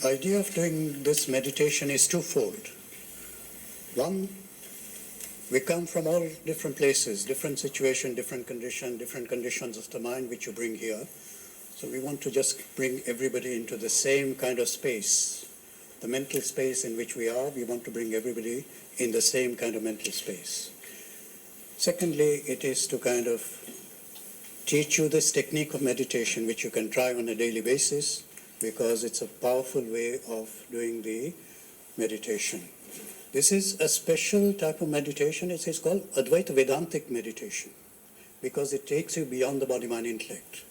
idea of doing this meditation is twofold. One, we come from all different places, different situation, different conditions of the mind which you bring here. So we want to just bring everybody into the same kind of space. The mental space in which we are, we want to bring everybody in the same kind of mental space. Secondly, it is to kind of teach you this technique of meditation which you can try on a daily basis, because it's a powerful way of doing the meditation. This is a special type of meditation. It is called Advaita Vedantic meditation, because it takes you beyond the body-mind intellect.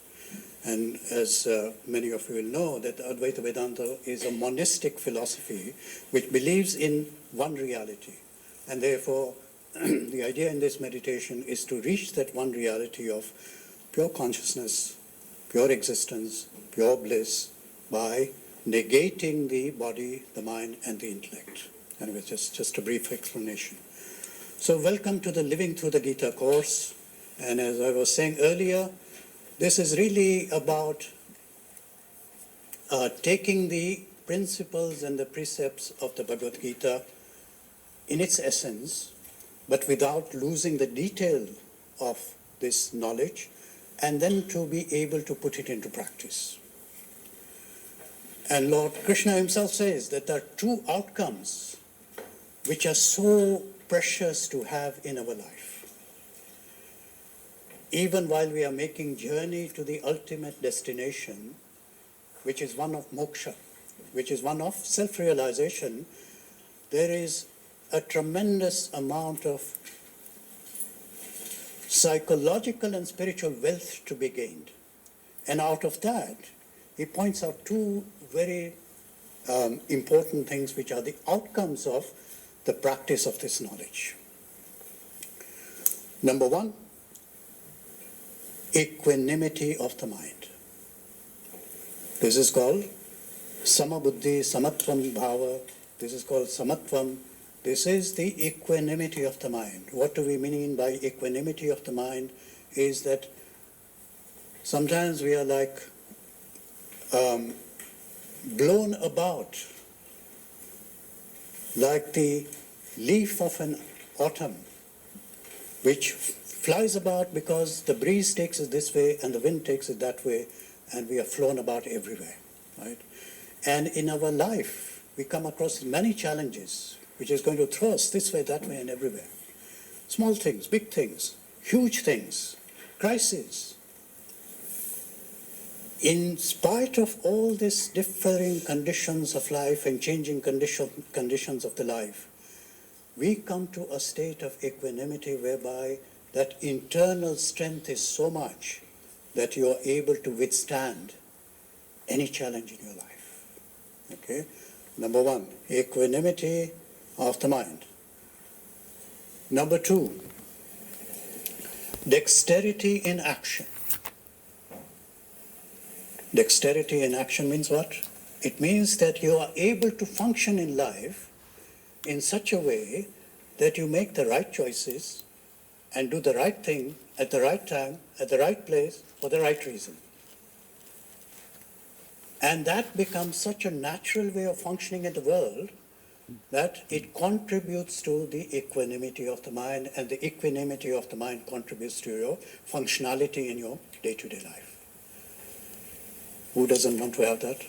And as many of you will know, that Advaita Vedanta is a monistic philosophy which believes in one reality. And therefore, the idea in this meditation is to reach that one reality of pure consciousness, pure existence, pure bliss, by negating the body, the mind, and the intellect. And it was just a brief explanation. So welcome to the Living Through the Gita course. And as I was saying earlier, this is really about taking the principles and the precepts of the Bhagavad Gita in its essence, but without losing the detail of this knowledge, and then to be able to put it into practice. And Lord Krishna himself says that there are two outcomes which are so precious to have in our life. Even while we are making journey to the ultimate destination, which is one of moksha, which is one of self-realization, there is a tremendous amount of psychological and spiritual wealth to be gained. And out of that, he points out two very important things which are the outcomes of the practice of this knowledge. Number one, equanimity of the mind. This is called samabuddhi, samatvam bhava. This is called samatvam. This is the equanimity of the mind. What do we mean by equanimity of the mind? Is that sometimes we are like blown about like the leaf of an autumn, which flies about because the breeze takes it this way and the wind takes it that way, and we are flown about everywhere, right? And in our life, we come across many challenges, which is going to throw us this way, that way, and everywhere. Small things, big things, huge things, crises. In spite of all these differing conditions of life and changing conditions of the life, we come to a state of equanimity whereby that internal strength is so much that you are able to withstand any challenge in your life. Okay? Number one, equanimity of the mind. Number two, dexterity in action. Dexterity in action means what? It means that you are able to function in life in such a way that you make the right choices and do the right thing at the right time, at the right place, for the right reason. And that becomes such a natural way of functioning in the world that it contributes to the equanimity of the mind, and the equanimity of the mind contributes to your functionality in your day-to-day life. Who doesn't want to have that?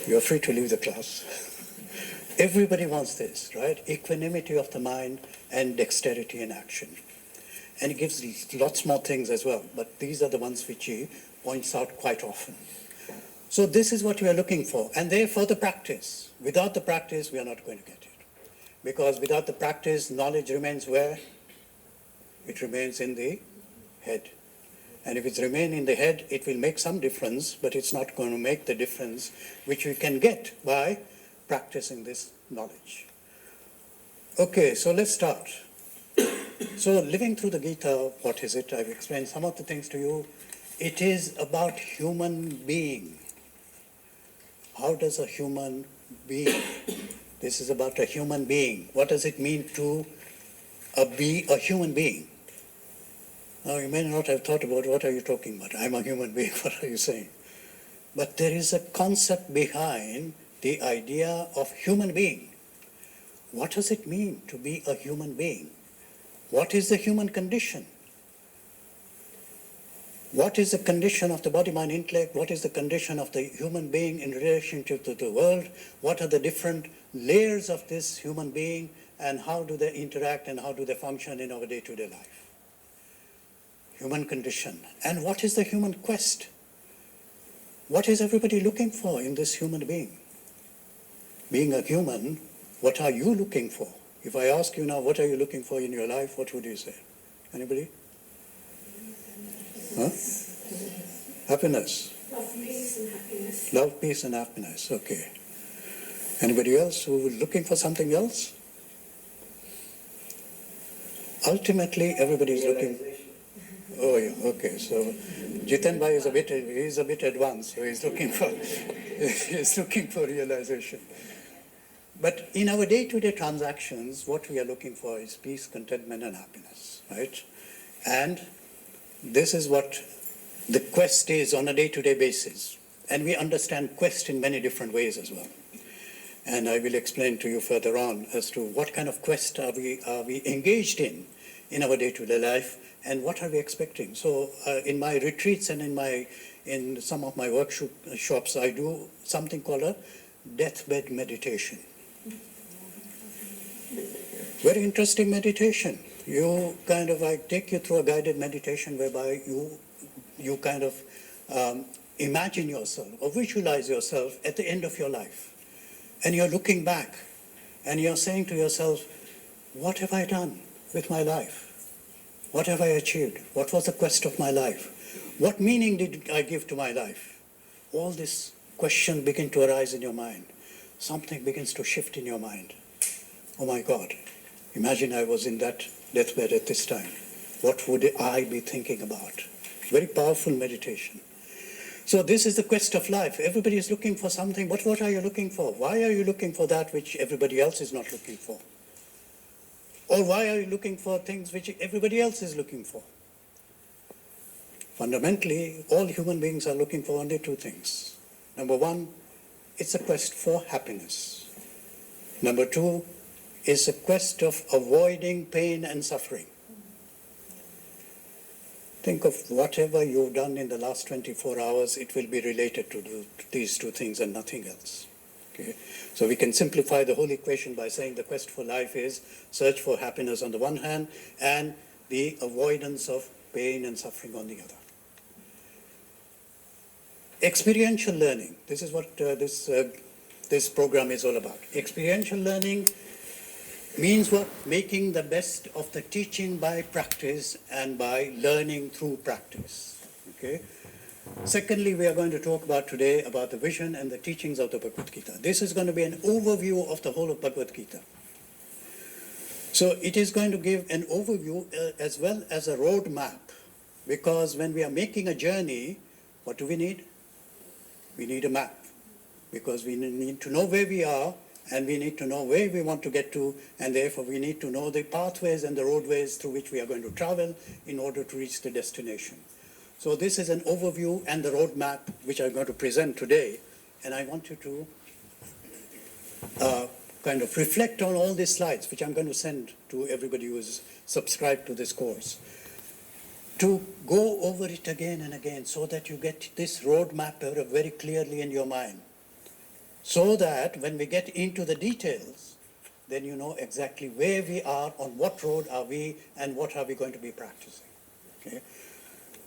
You're free to leave the class. Everybody wants this, right? Equanimity of the mind and dexterity in action. And he gives lots more things as well, but these are the ones which he points out quite often. So this is what we are looking for, and therefore the practice. Without the practice, we are not going to get it. Because without the practice, knowledge remains where? It remains in the head. And if it remains in the head, it will make some difference, but it's not going to make the difference which we can get by practicing this knowledge. Okay, so let's start. So living through the Gita, what is it? I've explained some of the things to you. It is about human being. How does a human being? This is about a human being. What does it mean to be a human being? Now, you may not have thought about what are you talking about. I'm a human being, what are you saying? But there is a concept behind the idea of human being. What does it mean to be a human being? What is the human condition? What is the condition of the body, mind, intellect? What is the condition of the human being in relationship to the world? What are the different layers of this human being, and how do they interact and how do they function in our day-to-day life? Human condition. And what is the human quest? What is everybody looking for in this human being? Being a human, what are you looking for? If I ask you now, what are you looking for in your life, what would you say? Anybody? Huh? Happiness. Love, peace and happiness. Love, peace and happiness. Okay. Anybody else who is looking for something else? Ultimately, everybody is looking. Oh yeah. Okay. So Jiten Bhai is a bit advanced, so he's looking for realization. But in our day-to-day transactions, what we are looking for is peace, contentment, and happiness, right? And this is what the quest is on a day-to-day basis. And we understand quest in many different ways as well. And I will explain to you further on as to what kind of quest are we engaged in our day-to-day life, and what are we expecting. So in my retreats and in some of my workshops, I do something called a deathbed meditation. Very interesting meditation. I take you through a guided meditation whereby you kind of imagine yourself or visualize yourself at the end of your life. And you're looking back and you're saying to yourself, what have I done with my life? What have I achieved? What was the quest of my life? What meaning did I give to my life? All these questions begin to arise in your mind. Something begins to shift in your mind. Oh my God, imagine I was in that deathbed at this time. What would I be thinking about? Very powerful meditation. So this is the quest of life. Everybody is looking for something. But what are you looking for? Why are you looking for that which everybody else is not looking for? Or why are you looking for things which everybody else is looking for? Fundamentally, all human beings are looking for only two things. Number one, it's a quest for happiness. Number two, is a quest of avoiding pain and suffering. Think of whatever you've done in the last 24 hours, it will be related to these two things and nothing else. Okay? So we can simplify the whole equation by saying the quest for life is search for happiness on the one hand and the avoidance of pain and suffering on the other. Experiential learning, this is what this program is all about. Experiential learning means what? Making the best of the teaching by practice and by learning through practice. Okay? Secondly, we are going to talk about today about the vision and the teachings of the Bhagavad Gita. This is going to be an overview of the whole of Bhagavad Gita. So it is going to give an overview as well as a roadmap, because when we are making a journey, what do we need? We need a map, because we need to know where we are, and we need to know where we want to get to, and therefore we need to know the pathways and the roadways through which we are going to travel in order to reach the destination. So this is an overview and the roadmap which I'm going to present today, and I want you to kind of reflect on all these slides, which I'm going to send to everybody who is subscribed to this course, to go over it again and again so that you get this roadmap very clearly in your mind. So that when we get into the details, then you know exactly where we are, on what road are we, and what are we going to be practicing. Okay?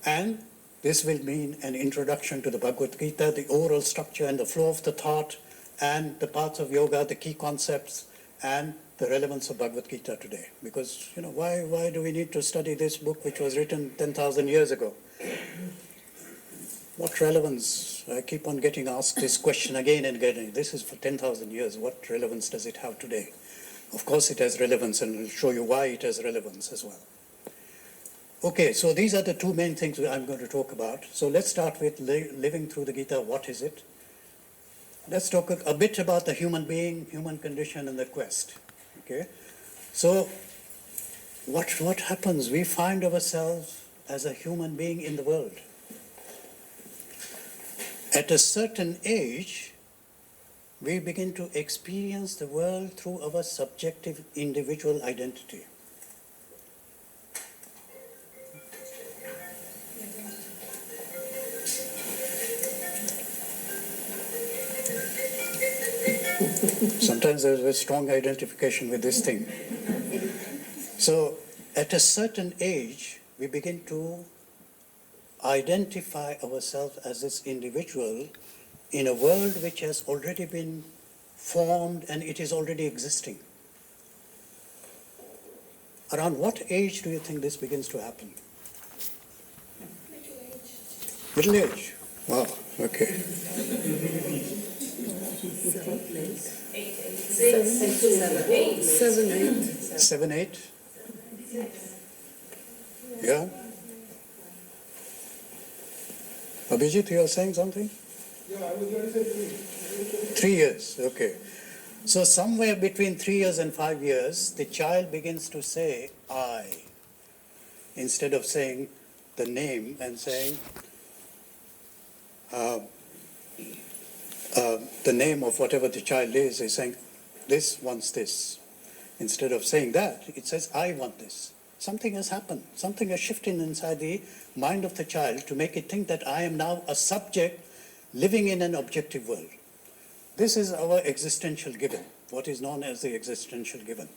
And this will mean an introduction to the Bhagavad Gita, the overall structure and the flow of the thought, and the paths of yoga, the key concepts, and the relevance of Bhagavad Gita today. Because, why do we need to study this book which was written 10,000 years ago? What relevance? I keep on getting asked this question again and again. This is for 10,000 years. What relevance does it have today? Of course it has relevance, and I'll show you why it has relevance as well. Okay, so these are the two main things I'm going to talk about. So let's start with living through the Gita. What is it? Let's talk a bit about the human being, human condition, and the quest. Okay, so what happens? We find ourselves as a human being in the world. At a certain age, we begin to experience the world through our subjective individual identity. Sometimes there's a strong identification with this thing. So at a certain age, we begin to identify ourselves as this individual in a world which has already been formed and it is already existing. Around what age do you think this begins to happen? Middle age. Wow, okay. 7, 8? Yeah? Abhijit, you are saying something? Yeah, I was going to say 3 years, okay. So somewhere between 3 years and 5 years, the child begins to say I, instead of saying the name and saying the name of whatever the child is saying, this wants this. Instead of saying that, it says, I want this. Something has happened. Something has shifted inside the mind of the child to make it think that I am now a subject living in an objective world. This is our existential given, what is known as the existential given.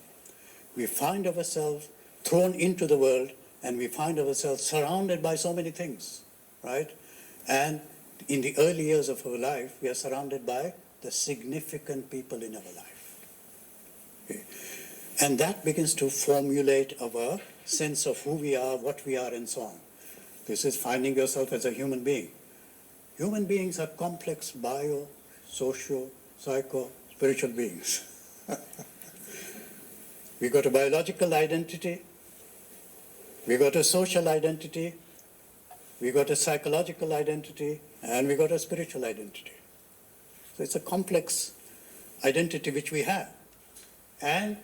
We find ourselves thrown into the world and we find ourselves surrounded by so many things, right? And in the early years of our life, we are surrounded by the significant people in our life. Okay. And that begins to formulate our sense of who we are, what we are, and so on. This is finding yourself as a human being. Human beings are complex bio, socio, psycho, spiritual beings. We got a biological identity, we got a social identity, we got a psychological identity, and we got a spiritual identity. So it's a complex identity which we have. And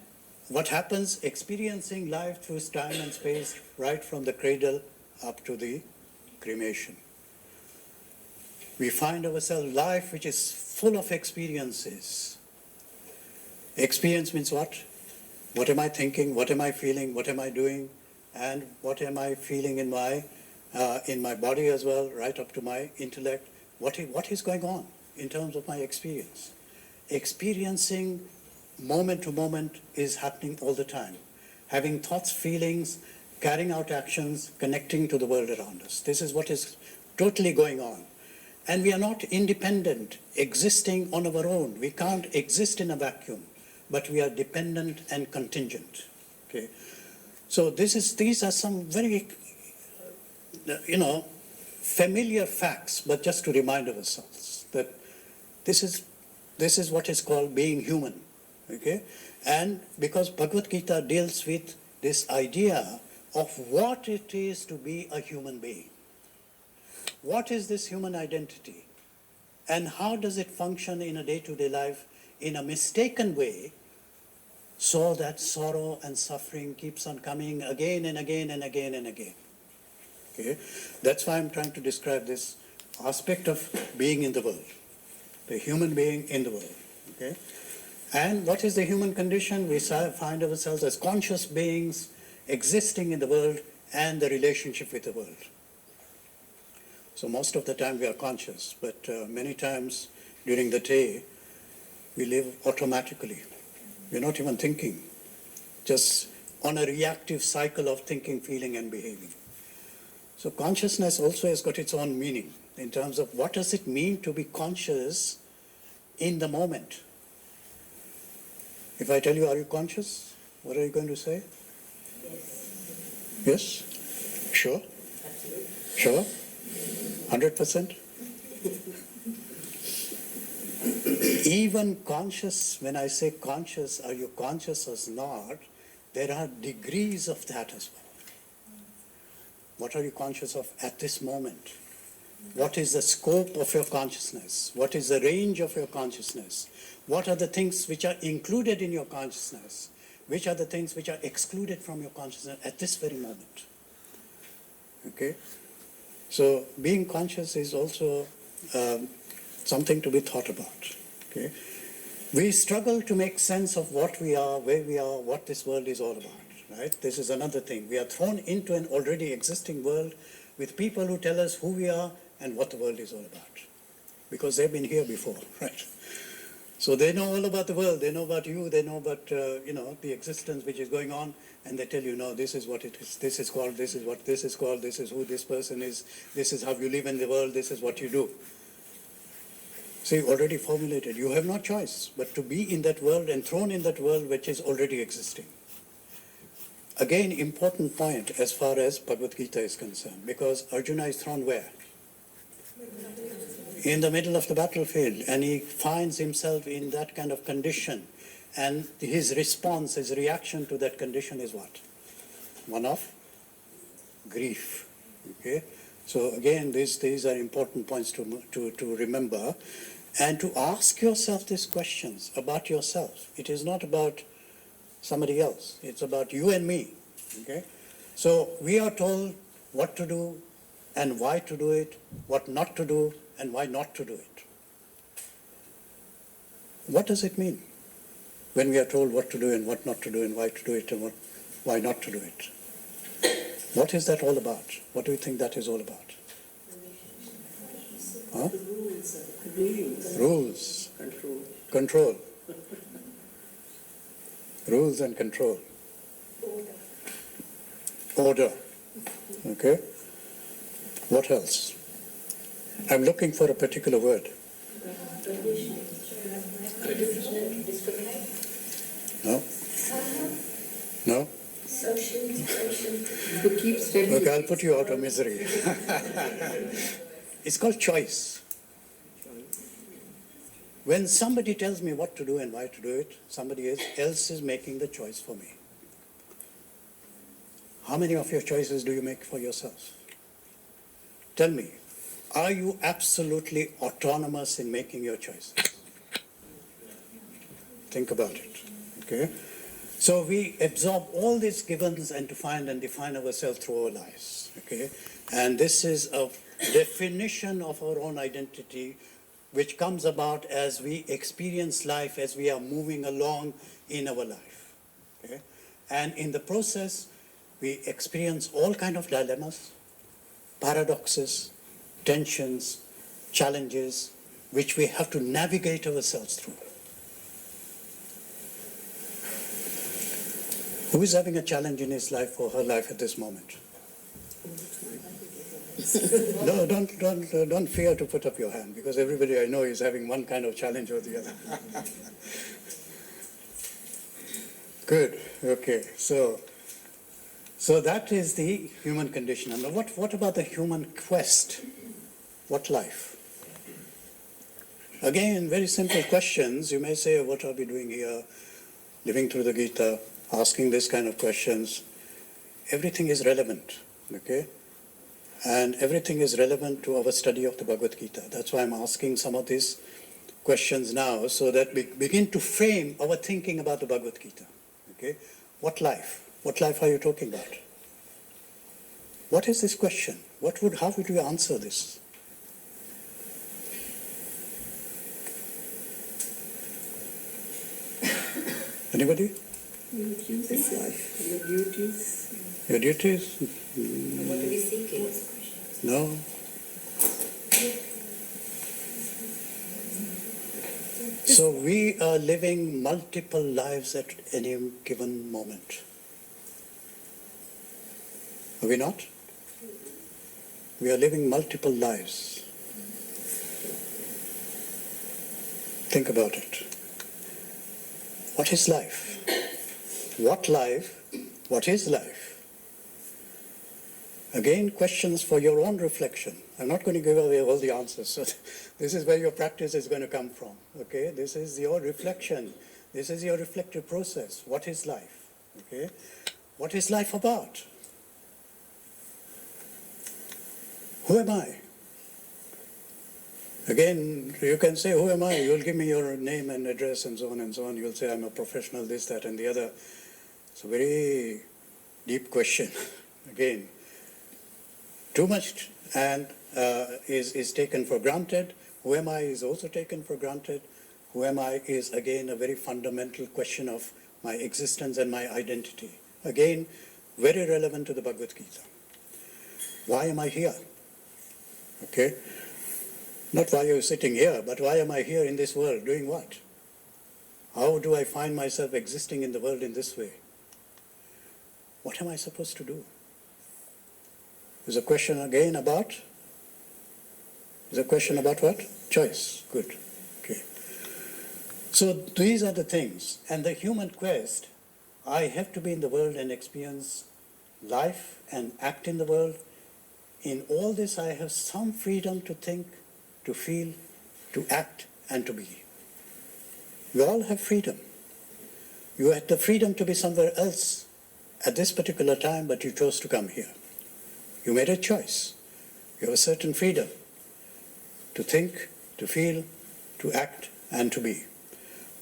what happens experiencing life through time and space right from the cradle up to the cremation. We find ourselves life which is full of experiences. Experience means what? What am I thinking? What am I feeling? What am I doing? And what am I feeling in my body as well, right up to my intellect? What is going on in terms of my experience? Experiencing moment to moment is happening all the time. Having thoughts, feelings, carrying out actions, connecting to the world around us. This is what is totally going on. And we are not independent, existing on our own. We can't exist in a vacuum, but we are dependent and contingent. Okay. So these are some very, familiar facts, but just to remind ourselves that this is what is called being human. Okay? And because Bhagavad Gita deals with this idea of what it is to be a human being. What is this human identity? And how does it function in a day-to-day life in a mistaken way so that sorrow and suffering keeps on coming again and again and again and again? Okay? That's why I'm trying to describe this aspect of being in the world, the human being in the world. Okay? And what is the human condition? We find ourselves as conscious beings existing in the world and the relationship with the world. So most of the time we are conscious, but many times during the day we live automatically. We're not even thinking, just on a reactive cycle of thinking, feeling, and behaving. So consciousness also has got its own meaning in terms of what does it mean to be conscious in the moment. If I tell you, are you conscious? What are you going to say? Yes. Yes? Sure? Absolutely. Sure? 100%? Even conscious, when I say conscious, are you conscious or not, there are degrees of that as well. What are you conscious of at this moment? What is the scope of your consciousness? What is the range of your consciousness? What are the things which are included in your consciousness? Which are the things which are excluded from your consciousness at this very moment? Okay? So being conscious is also something to be thought about. Okay? We struggle to make sense of what we are, where we are, what this world is all about, right? This is another thing. We are thrown into an already existing world with people who tell us who we are and what the world is all about, because they've been here before, right? So they know all about the world, they know about you, they know about, the existence which is going on, and they tell you, no, this is what it is, this is called, this is what this is called, this is who this person is, this is how you live in the world, this is what you do. See, already formulated. You have no choice but to be in that world and thrown in that world which is already existing. Again, important point as far as Bhagavad Gita is concerned, because Arjuna is thrown where? In the middle of the battlefield, and he finds himself in that kind of condition, and his response, his reaction to that condition is what? One of grief. Okay? So again, these are important points to remember, and to ask yourself these questions about yourself. It is not about somebody else. It's about you and me. Okay? So we are told what to do and why to do it, what not to do and why not to do it. What does it mean when we are told what to do and what not to do and why to do it and why not to do it? What is that all about? What do you think that is all about? Huh? Rules. Control. Rules and control. Order. Okay? What else? I'm looking for a particular word. No? No? Okay, I'll put you out of misery. It's called choice. When somebody tells me what to do and why to do it, somebody else is making the choice for me. How many of your choices do you make for yourself? Tell me, are you absolutely autonomous in making your choices? Think about it. Okay? So we absorb all these givens and to find and define ourselves through our lives. Okay? And this is a definition of our own identity, which comes about as we experience life, as we are moving along in our life. Okay? And in the process, we experience all kinds of dilemmas, paradoxes, tensions, challenges, which we have to navigate ourselves through. Who is having a challenge in his life or her life at this moment? No, don't fear to put up your hand, because everybody I know is having one kind of challenge or the other. Good. Okay. So that is the human condition. And what about the human quest? What life? Again, very simple questions. You may say, what are we doing here? Living through the Gita, asking this kind of questions. Everything is relevant. Okay? And everything is relevant to our study of the Bhagavad Gita. That's why I'm asking some of these questions now, so that we begin to frame our thinking about the Bhagavad Gita. Okay? What life? What life are you talking about? What is this question? How would you answer this? Anybody? This life, your duties. Your duties? What are we seeking? No. So we are living multiple lives at any given moment. Are we not? We are living multiple lives. Think about it. What is life? What life? What is life? Again, questions for your own reflection. I'm not going to give away all the answers. So this is where your practice is going to come from. Okay? This is your reflection. This is your reflective process. What is life? Okay? What is life about? Who am I? Again, you can say, who am I? You'll give me your name and address and so on and so on. You'll say, I'm a professional, this, that, and the other. It's a very deep question. Again, too much and is taken for granted. Who am I is also taken for granted. Who am I is again a very fundamental question of my existence and my identity. Again, very relevant to the Bhagavad Gita. Why am I here? Okay? Not why you're sitting here, but why am I here in this world? Doing what? How do I find myself existing in the world in this way? What am I supposed to do? There's a question again about? There's a question about what? Choice. Good. Okay. So these are the things. And the human quest, I have to be in the world and experience life and act in the world. In all this, I have some freedom to think, to feel, to act, and to be. We all have freedom. You had the freedom to be somewhere else at this particular time, but you chose to come here. You made a choice. You have a certain freedom to think, to feel, to act, and to be.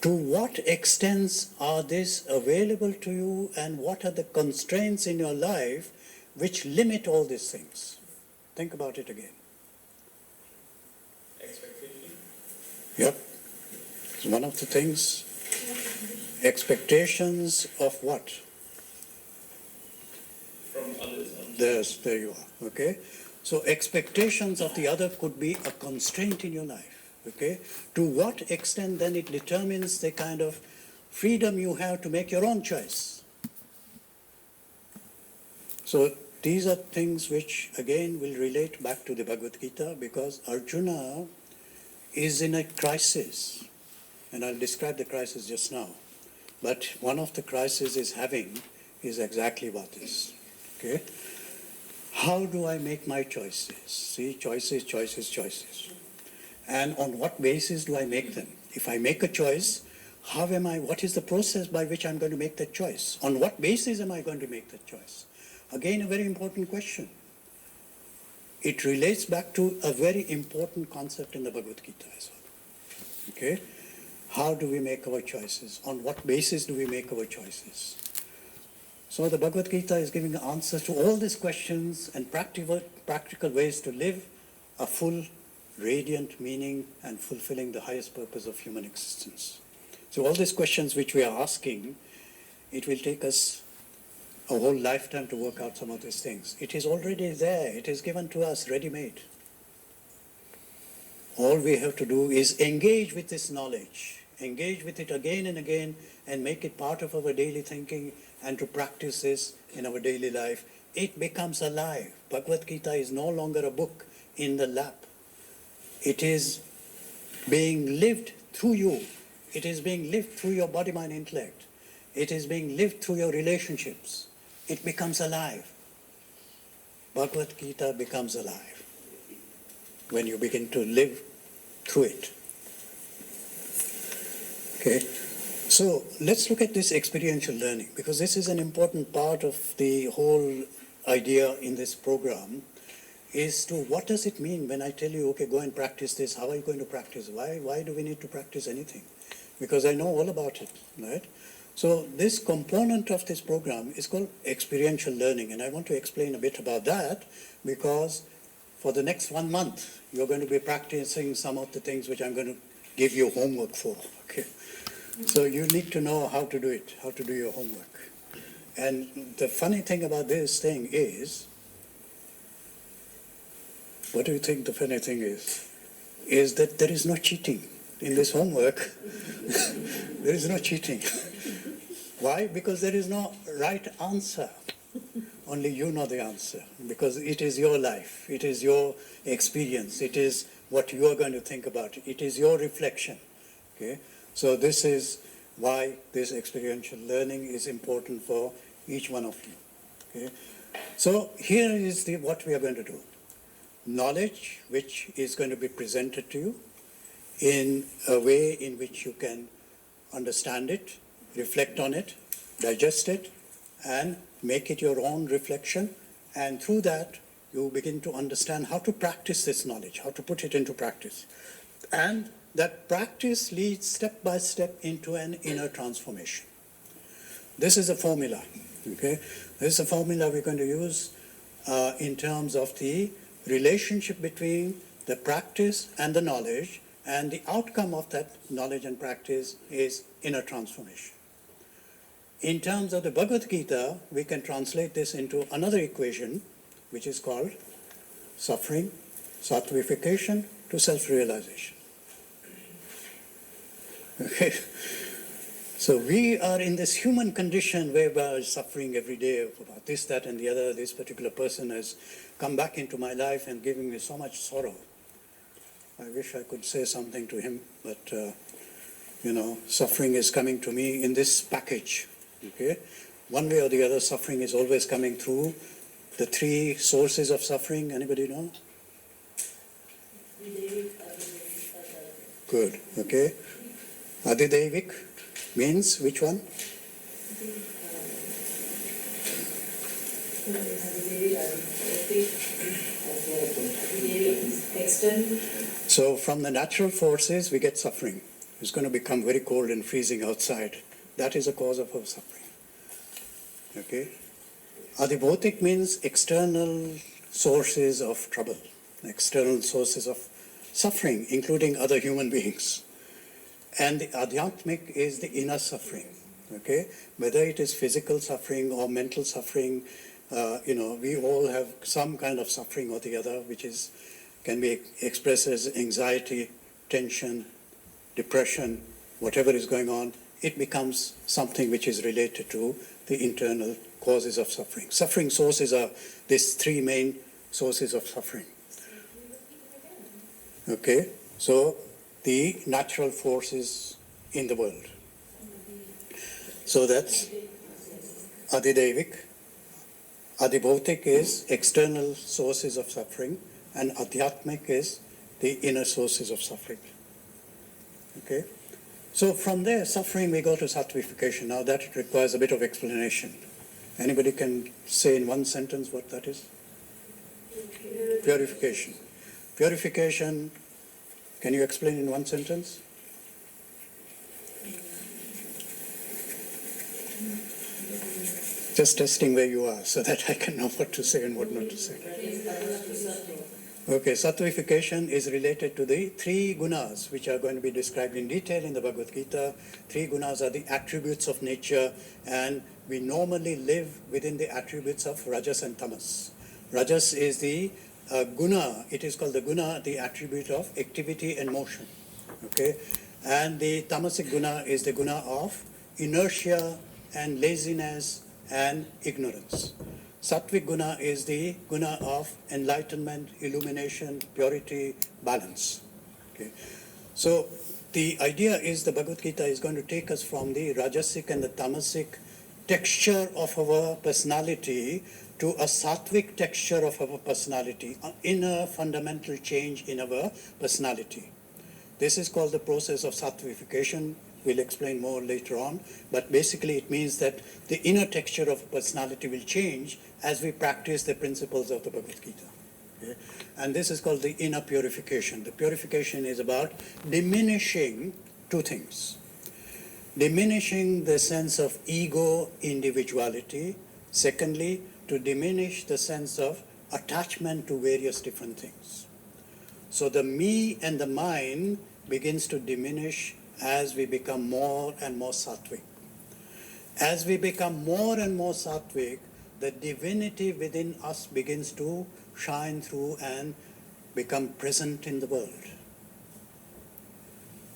To what extents are these available to you, and what are the constraints in your life which limit all these things? Think about it again. Expectation? Yep. It's one of the things. Expectations of what? From others. There you are. Okay? So expectations of the other could be a constraint in your life. Okay? To what extent then it determines the kind of freedom you have to make your own choice. So these are things which again will relate back to the Bhagavad Gita, because Arjuna is in a crisis. And I'll describe the crisis just now. But one of the crises is having is exactly what this. Okay? How do I make my choices? See, choices, choices, choices. And on what basis do I make them? If I make a choice, what is the process by which I'm going to make that choice? On what basis am I going to make that choice? Again, a very important question. It relates back to a very important concept in the Bhagavad Gita as well. Okay? How do we make our choices? On what basis do we make our choices? So the Bhagavad Gita is giving answers to all these questions and practical ways to live a full, radiant meaning and fulfilling the highest purpose of human existence. So all these questions which we are asking, it will take us a whole lifetime to work out some of these things. It is already there. It is given to us ready-made. All we have to do is engage with this knowledge, engage with it again and again, and make it part of our daily thinking, and to practice this in our daily life. It becomes alive. Bhagavad Gita is no longer a book in the lap. It is being lived through you. It is being lived through your body, mind, intellect. It is being lived through your relationships. It becomes alive. Bhagavad Gita becomes alive when you begin to live through it. Okay? So let's look at this experiential learning, because this is an important part of the whole idea in this program, is to what does it mean when I tell you, okay, go and practice this. How are you going to practice? Why do we need to practice anything? Because I know all about it, right? So this component of this program is called experiential learning, and I want to explain a bit about that, because for the next 1 month, you're going to be practicing some of the things which I'm going to give you homework for, okay? So you need to know how to do it, how to do your homework. And the funny thing about this thing is, what do you think the funny thing is? Is that there is no cheating in this homework. There is no cheating. Why? Because there is no right answer. Only you know the answer, because it is your life, it is your experience, it is what you are going to think about, it is your reflection. Okay? So this is why this experiential learning is important for each one of you. Okay? So here is what we are going to do. Knowledge which is going to be presented to you in a way in which you can understand it, reflect on it, digest it, and make it your own reflection. And through that, you begin to understand how to practice this knowledge, how to put it into practice. And that practice leads step by step into an inner transformation. This is a formula, okay? This is a formula we're going to use in terms of the relationship between the practice and the knowledge, And the outcome of that knowledge and practice is inner transformation. In terms of the Bhagavad Gita, we can translate this into another equation, which is called suffering, sattvification to self-realization. Okay? So we are in this human condition whereby suffering every day about this, that, and the other. This particular person has come back into my life and giving me so much sorrow. I wish I could say something to him, but suffering is coming to me in this package. Okay, one way or the other, suffering is always coming through the three sources of suffering. Anybody know? Good. Okay, Adidevik means which one? So from the natural forces we get suffering. It's going to become very cold and freezing outside. That is a cause of our suffering. Okay? Adibhotik means external sources of trouble, external sources of suffering, including other human beings. And the adhyatmic is the inner suffering. Okay? Whether it is physical suffering or mental suffering, we all have some kind of suffering or the other, which can be expressed as anxiety, tension, depression, whatever is going on. It becomes something which is related to the internal causes of suffering. Suffering sources are these three main sources of suffering. Okay, so the natural forces in the world. So that's Adidevik. Adibhotik is external sources of suffering, and Adhyatmic is the inner sources of suffering. Okay? So from there, suffering, we go to sattvification. Now that requires a bit of explanation. Anybody can say in one sentence what that is? Purification. Purification, can you explain in one sentence? Just testing where you are so that I can know what to say and what not to say. Okay, sattvification is related to the three gunas, which are going to be described in detail in the Bhagavad Gita. Three gunas are the attributes of nature, and we normally live within the attributes of rajas and tamas. Rajas is the guna, it is called the guna, the attribute of activity and motion. Okay, and the tamasic guna is the guna of inertia and laziness and ignorance. Sattvic guna is the guna of enlightenment, illumination, purity, balance. Okay. So the idea is the Bhagavad Gita is going to take us from the rajasic and the tamasic texture of our personality to a sattvic texture of our personality, an inner fundamental change in our personality. This is called the process of sattvification. We'll explain more later on, but basically it means that the inner texture of personality will change as we practice the principles of the Bhagavad Gita. Okay? And this is called the inner purification. The purification is about diminishing two things. Diminishing the sense of ego individuality. Secondly, to diminish the sense of attachment to various different things. So the me and the mine begins to diminish as we become more and more sattvic. As we become more and more sattvic, the divinity within us begins to shine through and become present in the world.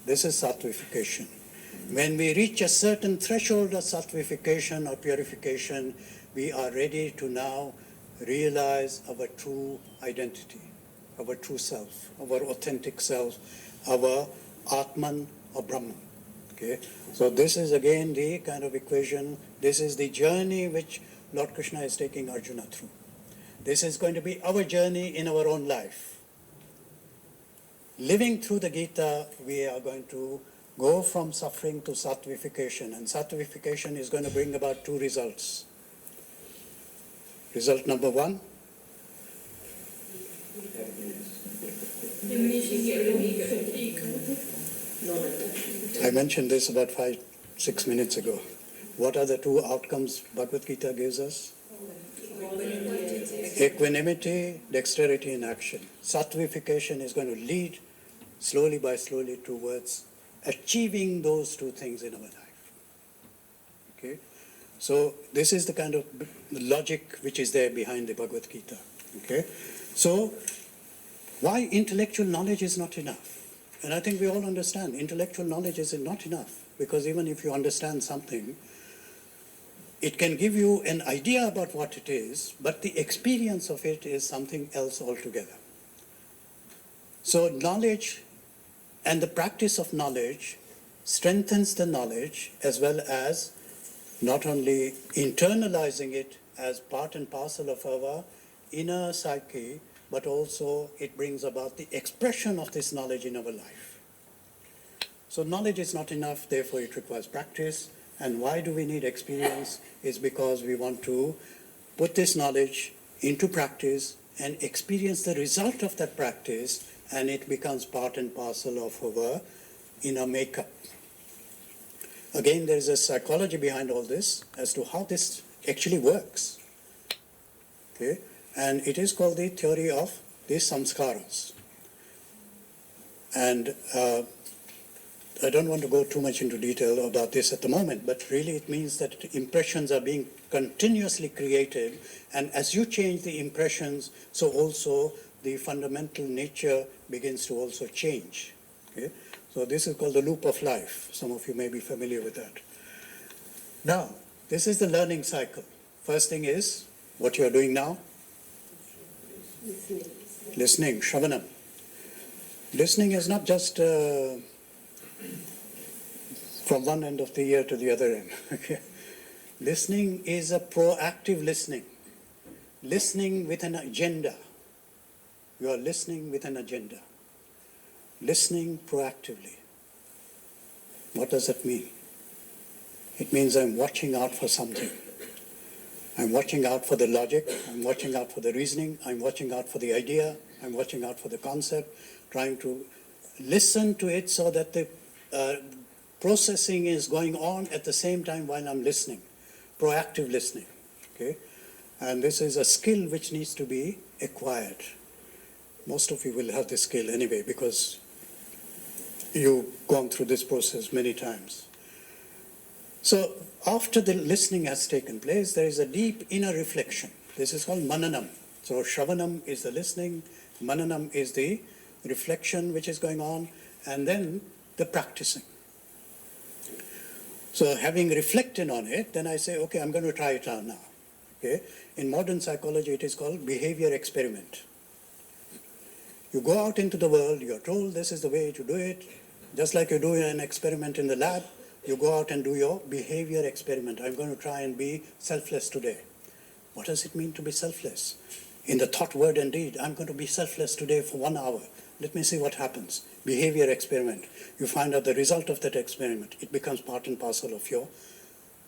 This is sattvification. When we reach a certain threshold of sattvification or purification, we are ready to now realize our true identity, our true self, our authentic self, our Atman or Brahman. Okay? So this is again the kind of equation, this is the journey which Lord Krishna is taking Arjuna through. This is going to be our journey in our own life. Living through the Gita, we are going to go from suffering to sattvification, and sattvification is going to bring about two results. Result number one, I mentioned this about 5-6 minutes ago. What are the two outcomes Bhagavad Gita gives us? Equanimity, dexterity in action. Sattvification is going to lead slowly towards achieving those two things in our life. Okay? So this is the kind of logic which is there behind the Bhagavad Gita. Okay? So why intellectual knowledge is not enough? And I think we all understand intellectual knowledge is not enough, because even if you understand something, it can give you an idea about what it is, but the experience of it is something else altogether. So knowledge and the practice of knowledge strengthens the knowledge, as well as not only internalizing it as part and parcel of our inner psyche, but also it brings about the expression of this knowledge in our life. So knowledge is not enough, therefore it requires practice. And why do we need experience? Is because we want to put this knowledge into practice and experience the result of that practice, and it becomes part and parcel of our inner makeup. Again, there is a psychology behind all this as to how this actually works. Okay? And it is called the theory of the samskaras. And I don't want to go too much into detail about this at the moment, but really it means that impressions are being continuously created, and as you change the impressions, so also the fundamental nature begins to also change. Okay? So this is called the loop of life. Some of you may be familiar with that. Now, this is the learning cycle. First thing is what you are doing now. Listening, shravanam. Listening is not just from one end of the ear to the other end. Okay? Listening is a proactive listening. Listening with an agenda. You are listening with an agenda. Listening proactively. What does that mean? It means I'm watching out for something. I'm watching out for the logic, I'm watching out for the reasoning, I'm watching out for the idea, I'm watching out for the concept, trying to listen to it so that the processing is going on at the same time while I'm listening. Proactive listening. Okay? And this is a skill which needs to be acquired. Most of you will have this skill anyway, because you've gone through this process many times. So after the listening has taken place, there is a deep inner reflection. This is called mananam. So shravanam is the listening, mananam is the reflection which is going on, and then the practicing. So having reflected on it, then I say, okay, I'm going to try it out now. Okay? In modern psychology, it is called behavior experiment. You go out into the world, you're told this is the way to do it. Just like you do an experiment in the lab, you go out and do your behavior experiment. I'm going to try and be selfless today. What does it mean to be selfless? In the thought, word and deed, I'm going to be selfless today for 1 hour. Let me see what happens. Behavior experiment. You find out the result of that experiment. It becomes part and parcel of your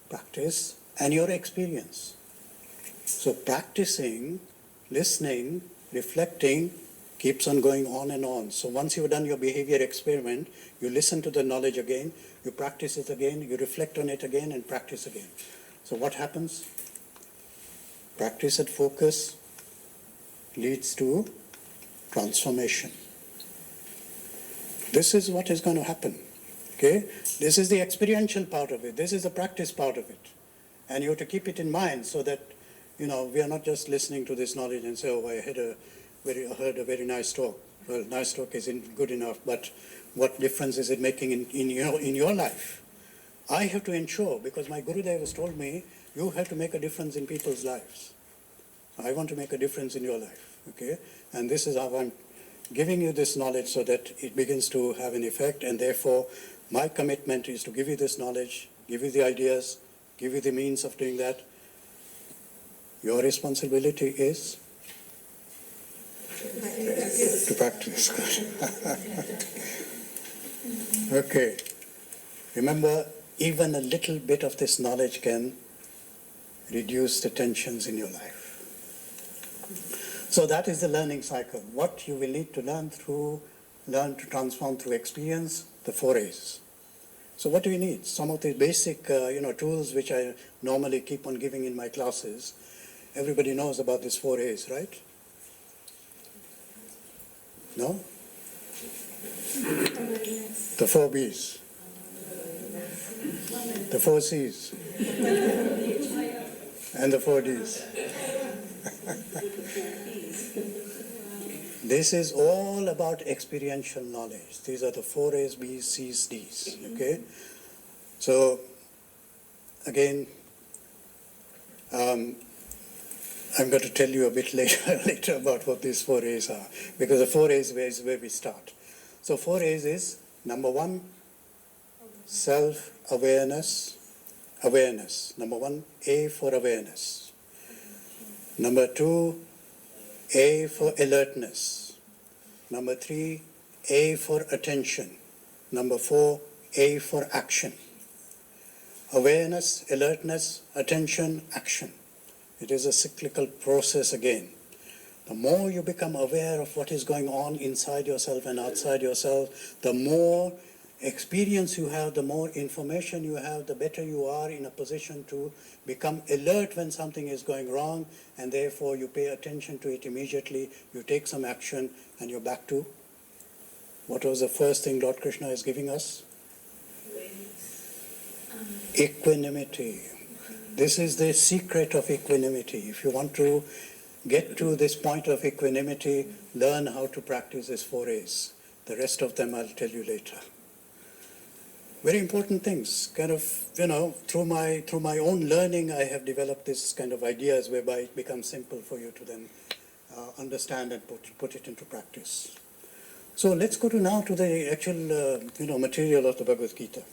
practice and your experience. So practicing, listening, reflecting, keeps on going on and on. So once you've done your behavior experiment, you listen to the knowledge again, you practice it again, you reflect on it again, and practice again. So what happens? Practice and focus leads to transformation. This is what is going to happen. Okay? This is the experiential part of it. This is the practice part of it. And you have to keep it in mind so that, we are not just listening to this knowledge and say, oh, I heard a very nice talk. Well, nice talk isn't good enough, but what difference is it making in your life? I have to ensure, because my Gurudev has told me, you have to make a difference in people's lives. I want to make a difference in your life, okay? And this is how I'm giving you this knowledge so that it begins to have an effect, and therefore my commitment is to give you this knowledge, give you the ideas, give you the means of doing that. Your responsibility is to practice. Okay. Remember, even a little bit of this knowledge can reduce the tensions in your life. So that is the learning cycle. What you will need to learn to transform through experience, the 4 A's. So what do you need? Some of the basic tools which I normally keep on giving in my classes. Everybody knows about these 4 A's, right? No? The 4 Bs. The 4 Cs. And the 4 Ds. This is all about experiential knowledge. These are the 4 A's, B's, C's, D's. Okay? So, again, I'm going to tell you a bit later about what these 4 A's are, because the 4 A's is where we start. So 4 A's is, number 1, self-awareness, awareness. Number 1, A for awareness. Number 2, A for alertness. Number 3, A for attention. Number 4, A for action. Awareness, alertness, attention, action. It is a cyclical process again. The more you become aware of what is going on inside yourself and outside yourself, the more experience you have, the more information you have, the better you are in a position to become alert when something is going wrong, and therefore you pay attention to it immediately, you take some action, and you're back to what was the first thing Lord Krishna is giving us? Equanimity. This is the secret of equanimity. If you want to get to this point of equanimity, learn how to practice these 4 A's. The rest of them I'll tell you later. Very important things. Kind of, through my own learning, I have developed this kind of ideas whereby it becomes simple for you to then understand and put it into practice. So let's go now to the actual material of the Bhagavad Gita.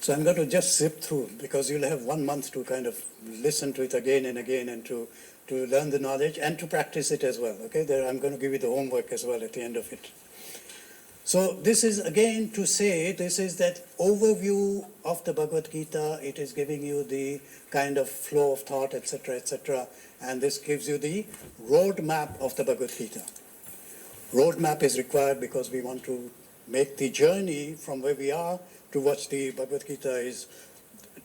So I'm going to just zip through, because you'll have 1 month to kind of listen to it again and again, and to learn the knowledge and to practice it as well. Okay, I'm going to give you the homework as well at the end of it. So this is again to say, this is that overview of the Bhagavad Gita. It is giving you the kind of flow of thought, etc., etc. And this gives you the roadmap of the Bhagavad Gita. Roadmap is required because we want to make the journey from where we are to what the Bhagavad Gita is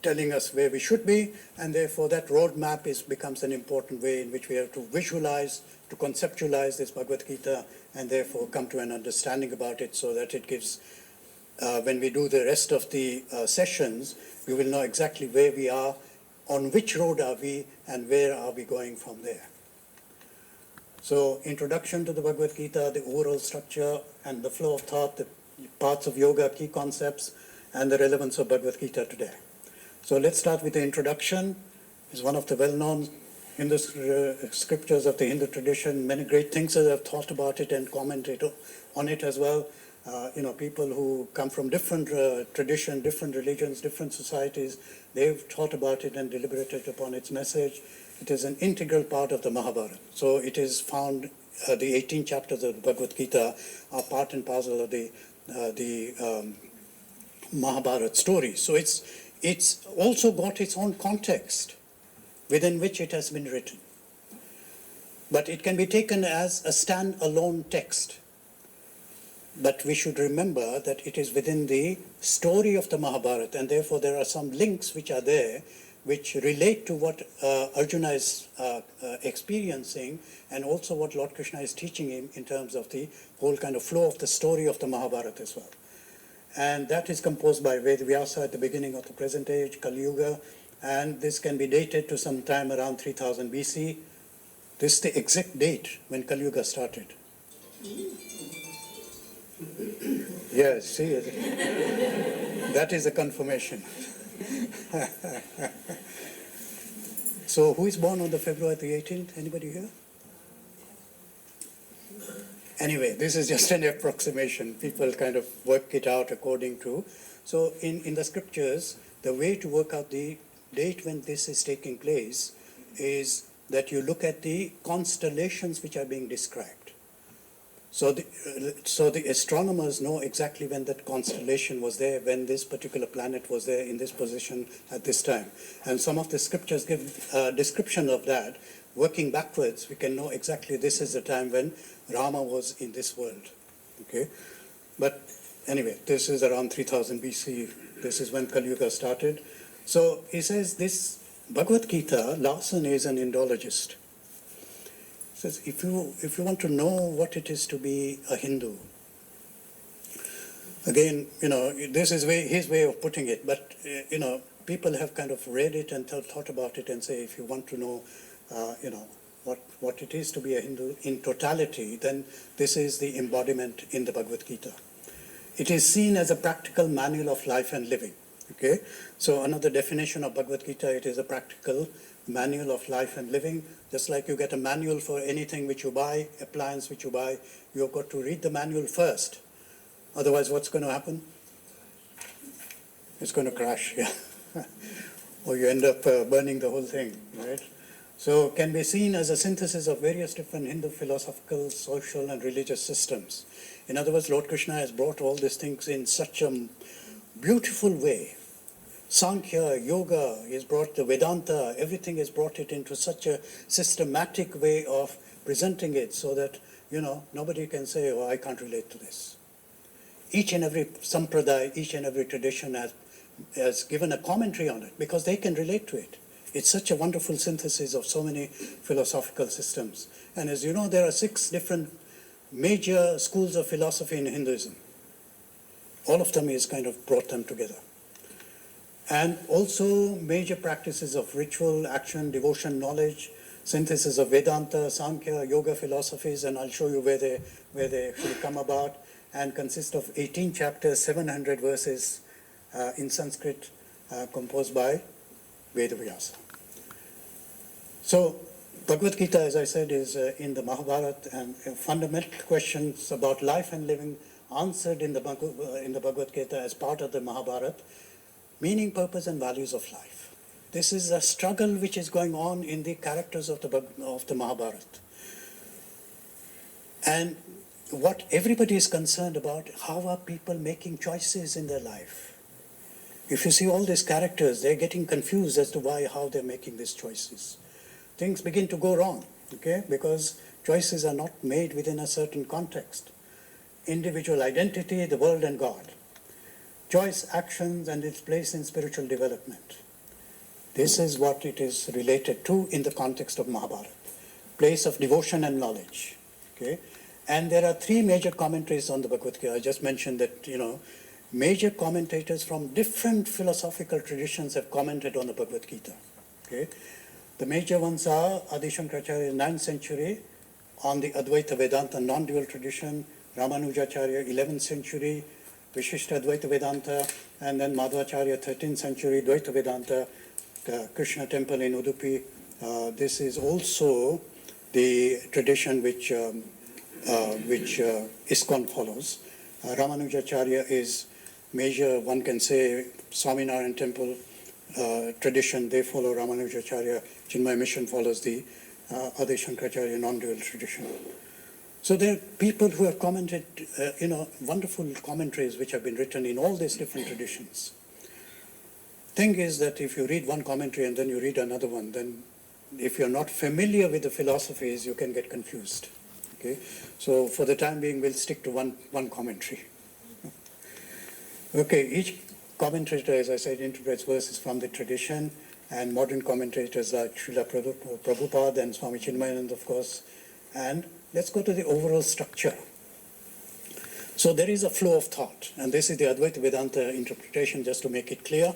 telling us where we should be, and therefore that roadmap becomes an important way in which we have to visualize, to conceptualize this Bhagavad Gita, and therefore come to an understanding about it, so that it gives, when we do the rest of the sessions, we will know exactly where we are, on which road are we, and where are we going from there. So, introduction to the Bhagavad Gita, the overall structure and the flow of thought, the parts of yoga, key concepts, and the relevance of Bhagavad Gita today. So let's start with the introduction. It's one of the well-known Hindu scriptures of the Hindu tradition. Many great thinkers have thought about it and commented on it as well. People who come from different traditions, different religions, different societies, they've thought about it and deliberated upon its message. It is an integral part of the Mahabharata. So it is found, the 18 chapters of the Bhagavad Gita are part and parcel of the Mahabharata story. So it's also got its own context within which it has been written. But it can be taken as a stand-alone text. But we should remember that it is within the story of the Mahabharata, and therefore there are some links which are there which relate to what Arjuna is experiencing, and also what Lord Krishna is teaching him in terms of the whole kind of flow of the story of the Mahabharata as well. And that is composed by Ved Vyasa at the beginning of the present age, Kali Yuga, and this can be dated to some time around 3000 BC. This is the exact date when Kali Yuga started. Yes, see, that is a confirmation. So who is born on the February the 18th? Anybody here? Anyway, this is just an approximation. People kind of work it out according to. So in the scriptures, the way to work out the date when this is taking place is that you look at the constellations which are being described. So the astronomers know exactly when that constellation was there, when this particular planet was there in this position at this time. And some of the scriptures give a description of that. Working backwards, we can know exactly this is the time when Rama was in this world. Okay? But anyway, this is around 3000 BC. This is when Kali Yuga started. So he says this Bhagavad Gita, Larson is an Indologist. He says if you want to know what it is to be a Hindu, Again, this is his way of putting it, but, people have kind of read it and thought about it and say, if you want to know, what it is to be a Hindu in totality, then this is the embodiment in the Bhagavad Gita. It is seen as a practical manual of life and living. Okay, so another definition of Bhagavad Gita, it is a practical manual of life and living. Just like you get a manual for anything which you buy, appliance which you buy, you've got to read the manual first. Otherwise, what's going to happen? It's going to crash, yeah. Or you end up burning the whole thing, right? So can be seen as a synthesis of various different Hindu philosophical, social, and religious systems. In other words, Lord Krishna has brought all these things in such a beautiful way. Sankhya, Yoga, he's brought the Vedanta, everything has brought it into such a systematic way of presenting it so that, nobody can say, oh, I can't relate to this. Each and every sampradaya, each and every tradition has given a commentary on it because they can relate to it. It's such a wonderful synthesis of so many philosophical systems. And as you know, there are 6 different major schools of philosophy in Hinduism. All of them is kind of brought them together. And also major practices of ritual, action, devotion, knowledge, synthesis of Vedanta, Sankhya, Yoga philosophies, and I'll show you where they actually come about, and consist of 18 chapters, 700 verses in Sanskrit, composed by Vedavyasa. So Bhagavad Gita, as I said, is in the Mahabharata, and fundamental questions about life and living answered in the Bhagavad Gita as part of the Mahabharata, meaning, purpose, and values of life. This is a struggle which is going on in the characters of the Mahabharata. And what everybody is concerned about, how are people making choices in their life? If you see all these characters, they're getting confused as to how they're making these choices. Things begin to go wrong, okay? Because choices are not made within a certain context. Individual identity, the world, and God. Choice, actions, and its place in spiritual development. This is what it is related to in the context of Mahabharata. Place of devotion and knowledge, okay? And there are 3 major commentaries on the Bhagavad Gita. I just mentioned that, major commentators from different philosophical traditions have commented on the Bhagavad Gita. Okay? The major ones are Adi Shankaracharya, 9th century, on the Advaita Vedanta non-dual tradition, Ramanujacharya, 11th century, Vishishta Advaita Vedanta, and then Madhvacharya, 13th century, Dvaita Vedanta, Krishna temple in Udupi. This is also the tradition which ISKCON follows. Ramanujacharya is major, one can say, Swaminarayan temple tradition. They follow Ramanujacharya. Chinmaya Mission follows the Adi Shankaracharya non-dual tradition. So there are people who have commented, wonderful commentaries which have been written in all these different traditions. Thing is that if you read one commentary and then you read another one, then if you're not familiar with the philosophies, you can get confused. Okay, so for the time being, we'll stick to one commentary. Okay, each commentator, as I said, interprets verses from the tradition, and modern commentators like Srila Prabhupada and Swami Chinmayananda, of course. And let's go to the overall structure. So there is a flow of thought, and this is the Advaita Vedanta interpretation, just to make it clear.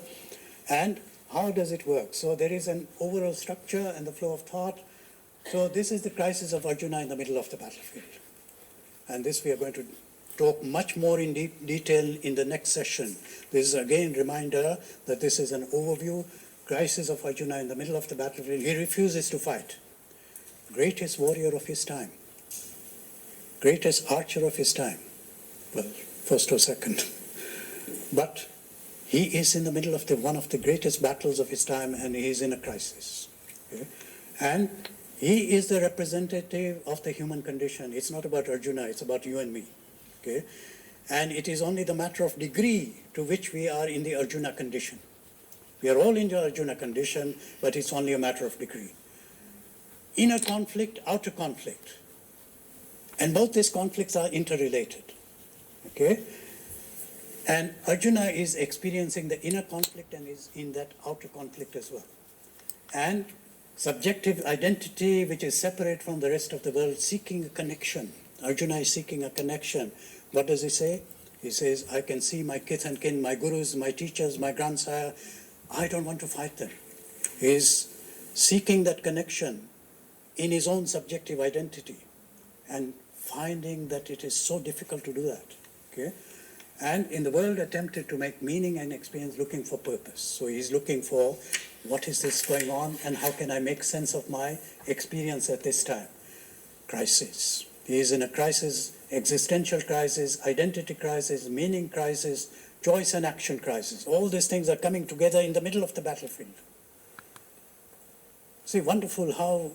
And how does it work? So there is an overall structure and the flow of thought. So this is the crisis of Arjuna in the middle of the battlefield. And this we are going to talk much more in detail in the next session. This is again a reminder that this is an overview. Crisis of Arjuna in the middle of the battlefield. He refuses to fight. Greatest warrior of his time. Greatest archer of his time. Well, first or second. But he is in the middle of one of the greatest battles of his time, and he is in a crisis. Okay? And he is the representative of the human condition. It's not about Arjuna, it's about you and me. Okay? And it is only the matter of degree to which we are in the Arjuna condition. We are all in the Arjuna condition, but it's only a matter of degree. Inner conflict, outer conflict. And both these conflicts are interrelated. Okay? And Arjuna is experiencing the inner conflict and is in that outer conflict as well. And subjective identity, which is separate from the rest of the world, seeking a connection. Arjuna is seeking a connection. What does he say? He says, I can see my kith and kin, my gurus, my teachers, my grandsire. I don't want to fight them. He is seeking that connection in his own subjective identity and finding that it is so difficult to do that. Okay? And in the world attempted to make meaning and experience, looking for purpose. So he's looking for what is this going on and how can I make sense of my experience at this time. Crisis. He is in a crisis, existential crisis, identity crisis, meaning crisis, choice and action crisis. All these things are coming together in the middle of the battlefield. See, wonderful how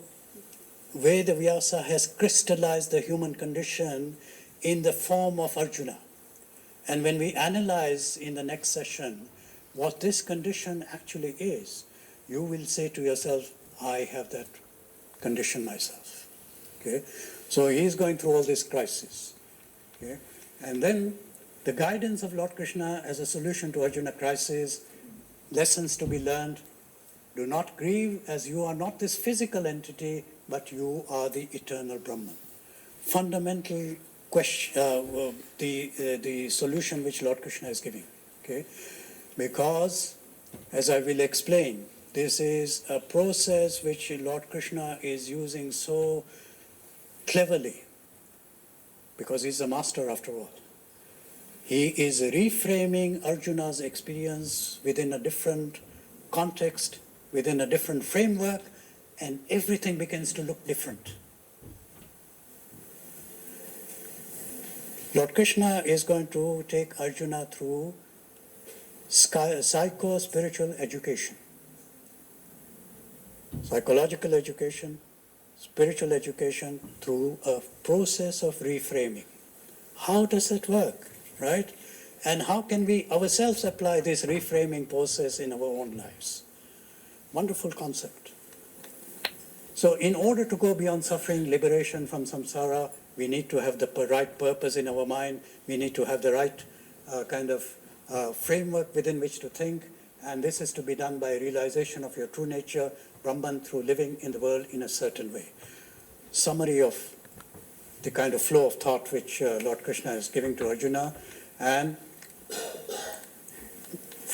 Veda Vyasa has crystallized the human condition in the form of Arjuna. And when we analyze in the next session what this condition actually is, you will say to yourself, I have that condition myself. Okay? So he is going through all this crisis. Okay? And then the guidance of Lord Krishna as a solution to Arjuna crisis, lessons to be learned. Do not grieve, as you are not this physical entity, but you are the eternal Brahman. Fundamental question, the solution which Lord Krishna is giving. Okay? Because, as I will explain, this is a process which Lord Krishna is using so cleverly, because he's a master after all. He is reframing Arjuna's experience within a different context, within a different framework, and everything begins to look different. Lord Krishna is going to take Arjuna through psycho-spiritual education, psychological education, spiritual education through a process of reframing. How does it work, right? And how can we ourselves apply this reframing process in our own lives? Wonderful concept. So in order to go beyond suffering, liberation from samsara, we need to have the right purpose in our mind. We need to have the right kind of framework within which to think. And this is to be done by realization of your true nature, Brahman, through living in the world in a certain way. Summary of the kind of flow of thought which Lord Krishna is giving to Arjuna. And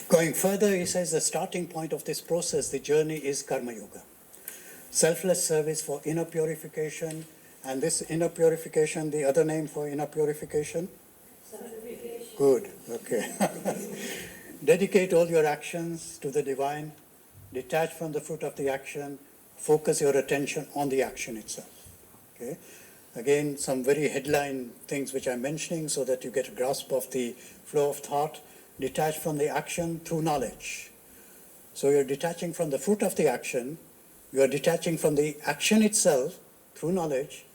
going further, he says the starting point of this process, the journey, is Karma Yoga. Selfless service for inner purification. And this inner purification, the other name for inner purification? Sanctification. Good, okay. Dedicate all your actions to the divine. Detach from the fruit of the action. Focus your attention on the action itself. Okay. Again, some very headline things which I'm mentioning so that you get a grasp of the flow of thought. Detach from the action through knowledge. So you're detaching from the fruit of the action. You're detaching from the action itself through knowledge.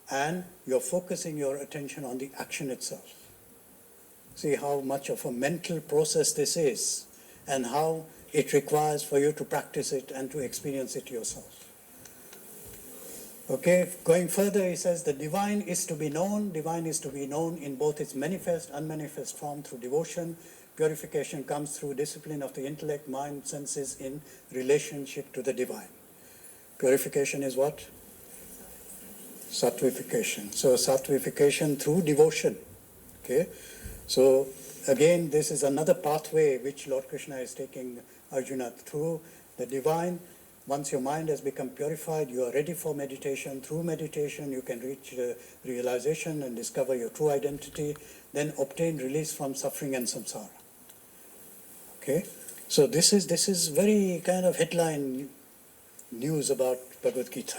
And you're focusing your attention on the action itself. See how much of a mental process this is and how it requires for you to practice it and to experience it yourself. Okay, going further, he says the divine is to be known. Divine is to be known in both its manifest, unmanifest form through devotion. Purification comes through discipline of the intellect, mind, senses in relationship to the divine. Purification is what? Sattvification. So sattvification through devotion. Okay. So again, this is another pathway which Lord Krishna is taking Arjuna through. The divine, once your mind has become purified, you are ready for meditation. Through meditation, you can reach realization and discover your true identity, then obtain release from suffering and samsara. Okay. So this is very kind of headline news about Bhagavad Gita.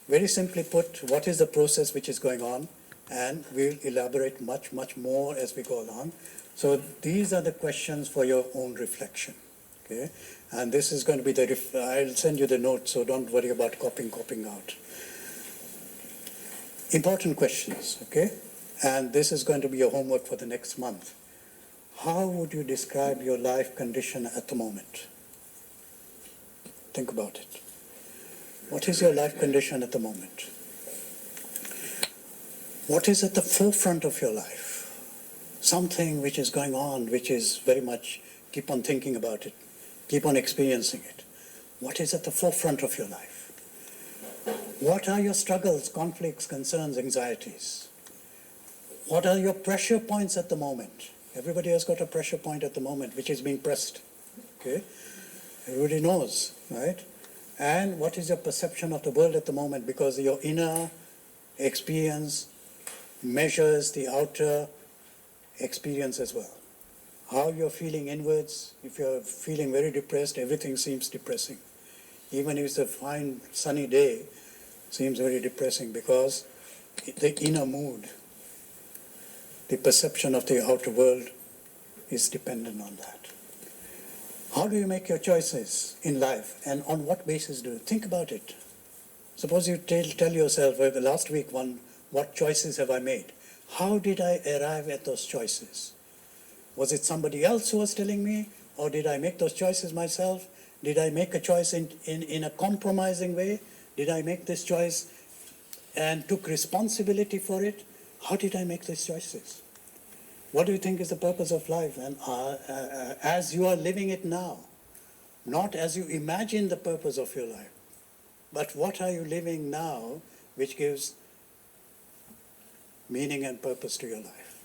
Very simply put, what is the process which is going on? And we'll elaborate much, much more as we go along. So these are the questions for your own reflection. Okay? And this is going to be I'll send you the notes, so don't worry about copying out. Important questions, okay? And this is going to be your homework for the next month. How would you describe your life condition at the moment? Think about it. What is your life condition at the moment? What is at the forefront of your life? Something which is going on, which is very much, keep on thinking about it, keep on experiencing it. What is at the forefront of your life? What are your struggles, conflicts, concerns, anxieties? What are your pressure points at the moment? Everybody has got a pressure point at the moment which is being pressed. Okay? Everybody knows, right? And what is your perception of the world at the moment? Because your inner experience measures the outer experience as well. How you're feeling inwards, if you're feeling very depressed, everything seems depressing. Even if it's a fine sunny day, seems very depressing because the inner mood, the perception of the outer world is dependent on that. How do you make your choices in life, and on what basis do you think about it? Suppose you tell yourself, well, the last week, what choices have I made? How did I arrive at those choices? Was it somebody else who was telling me, or did I make those choices myself? Did I make a choice in a compromising way? Did I make this choice and took responsibility for it? How did I make these choices? What do you think is the purpose of life? And as you are living it now, not as you imagine the purpose of your life, but what are you living now which gives meaning and purpose to your life?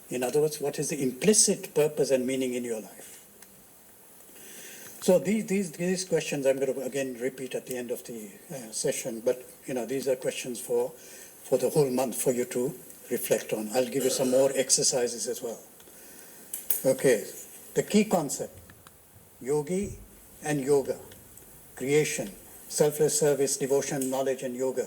In other words, what is the implicit purpose and meaning in your life? So these questions I'm going to again repeat at the end of the session, but these are questions for the whole month for you to reflect on. I'll give you some more exercises as well. Okay, the key concept, yogi and yoga, creation, selfless service, devotion, knowledge and yoga.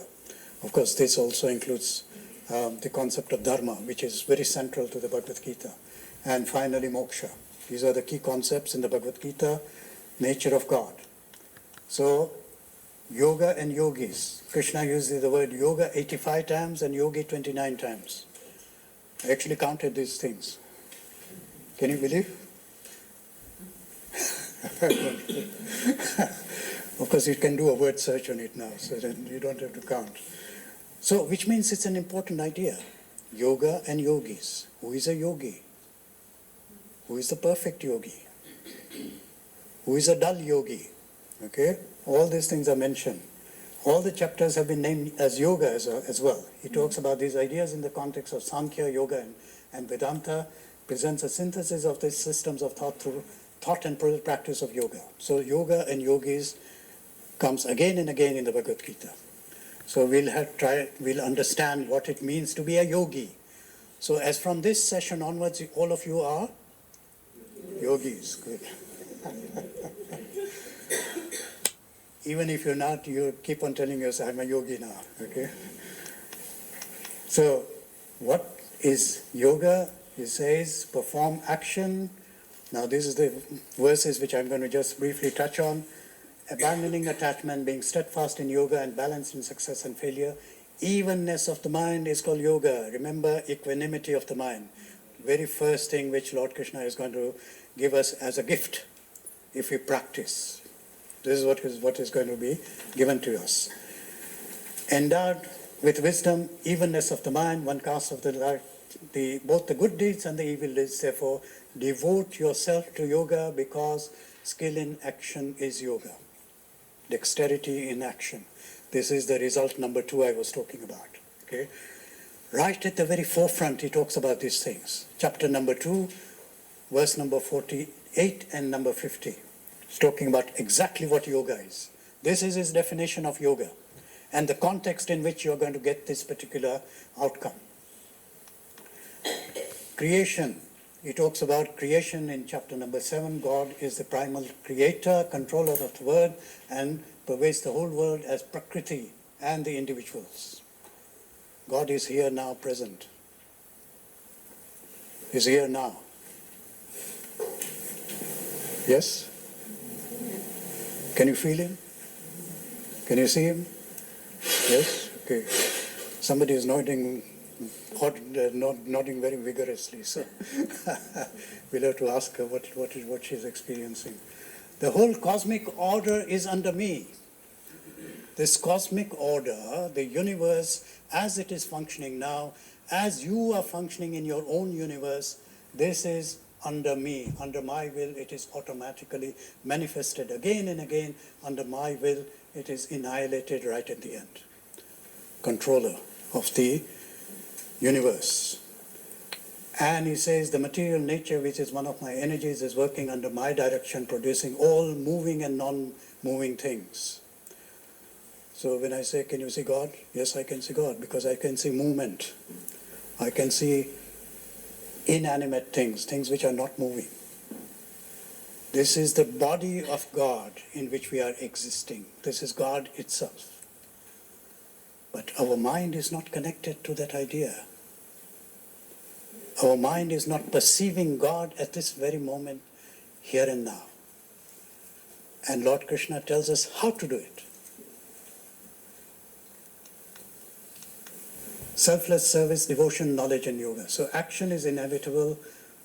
Of course, this also includes the concept of Dharma, which is very central to the Bhagavad Gita. And finally, moksha. These are the key concepts in the Bhagavad Gita, nature of God. So, yoga and yogis. Krishna uses the word yoga 85 times and yogi 29 times. I actually counted these things. Can you believe? Of course, you can do a word search on it now, so then you don't have to count. So, which means it's an important idea. Yoga and yogis. Who is a yogi? Who is the perfect yogi? Who is a dull yogi? Okay? All these things are mentioned. All the chapters have been named as yoga as well. He talks about these ideas in the context of Sankhya, Yoga, and Vedanta, presents a synthesis of these systems of thought through thought and practice of yoga. So yoga and yogis comes again and again in the Bhagavad Gita. So we'll understand what it means to be a yogi. So as from this session onwards, all of you are yogis. Good. Even if you're not, you keep on telling us, I'm a yogi now, okay? So, what is yoga? He says, perform action. Now, this is the verses which I'm going to just briefly touch on. Abandoning attachment, being steadfast in yoga and balanced in success and failure. Evenness of the mind is called yoga. Remember, equanimity of the mind. Very first thing which Lord Krishna is going to give us as a gift if we practice. This is what is going to be given to us. Endowed with wisdom, evenness of the mind, one cast of the life, both the good deeds and the evil deeds. Therefore, devote yourself to yoga because skill in action is yoga. Dexterity in action. This is the result number 2 I was talking about. Okay? Right at the very forefront, he talks about these things. Chapter number 2, verse number 48 and number 50. He's talking about exactly what yoga is. This is his definition of yoga and the context in which you're going to get this particular outcome. Creation. He talks about creation in chapter number 7. God is the primal creator, controller of the world, and pervades the whole world as Prakriti and the individuals. God is here now, present. He's here now. Yes? Can you feel him? Can you see him? Yes? Okay. Somebody is nodding very vigorously, so we'll have to ask her what she's experiencing. The whole cosmic order is under me. This cosmic order, the universe as it is functioning now, as you are functioning in your own universe, this is under me, under my will. It is automatically manifested again and again. Under my will, it is annihilated right at the end. Controller of the universe. And he says the material nature, which is one of my energies, is working under my direction, producing all moving and non-moving things. So when I say, can you see God? Yes, I can see God, because I can see movement. I can see inanimate things, things which are not moving. This is the body of God in which we are existing. This is God itself. But our mind is not connected to that idea. Our mind is not perceiving God at this very moment, here and now. And Lord Krishna tells us how to do it. Selfless service, devotion, knowledge, and yoga. So action is inevitable,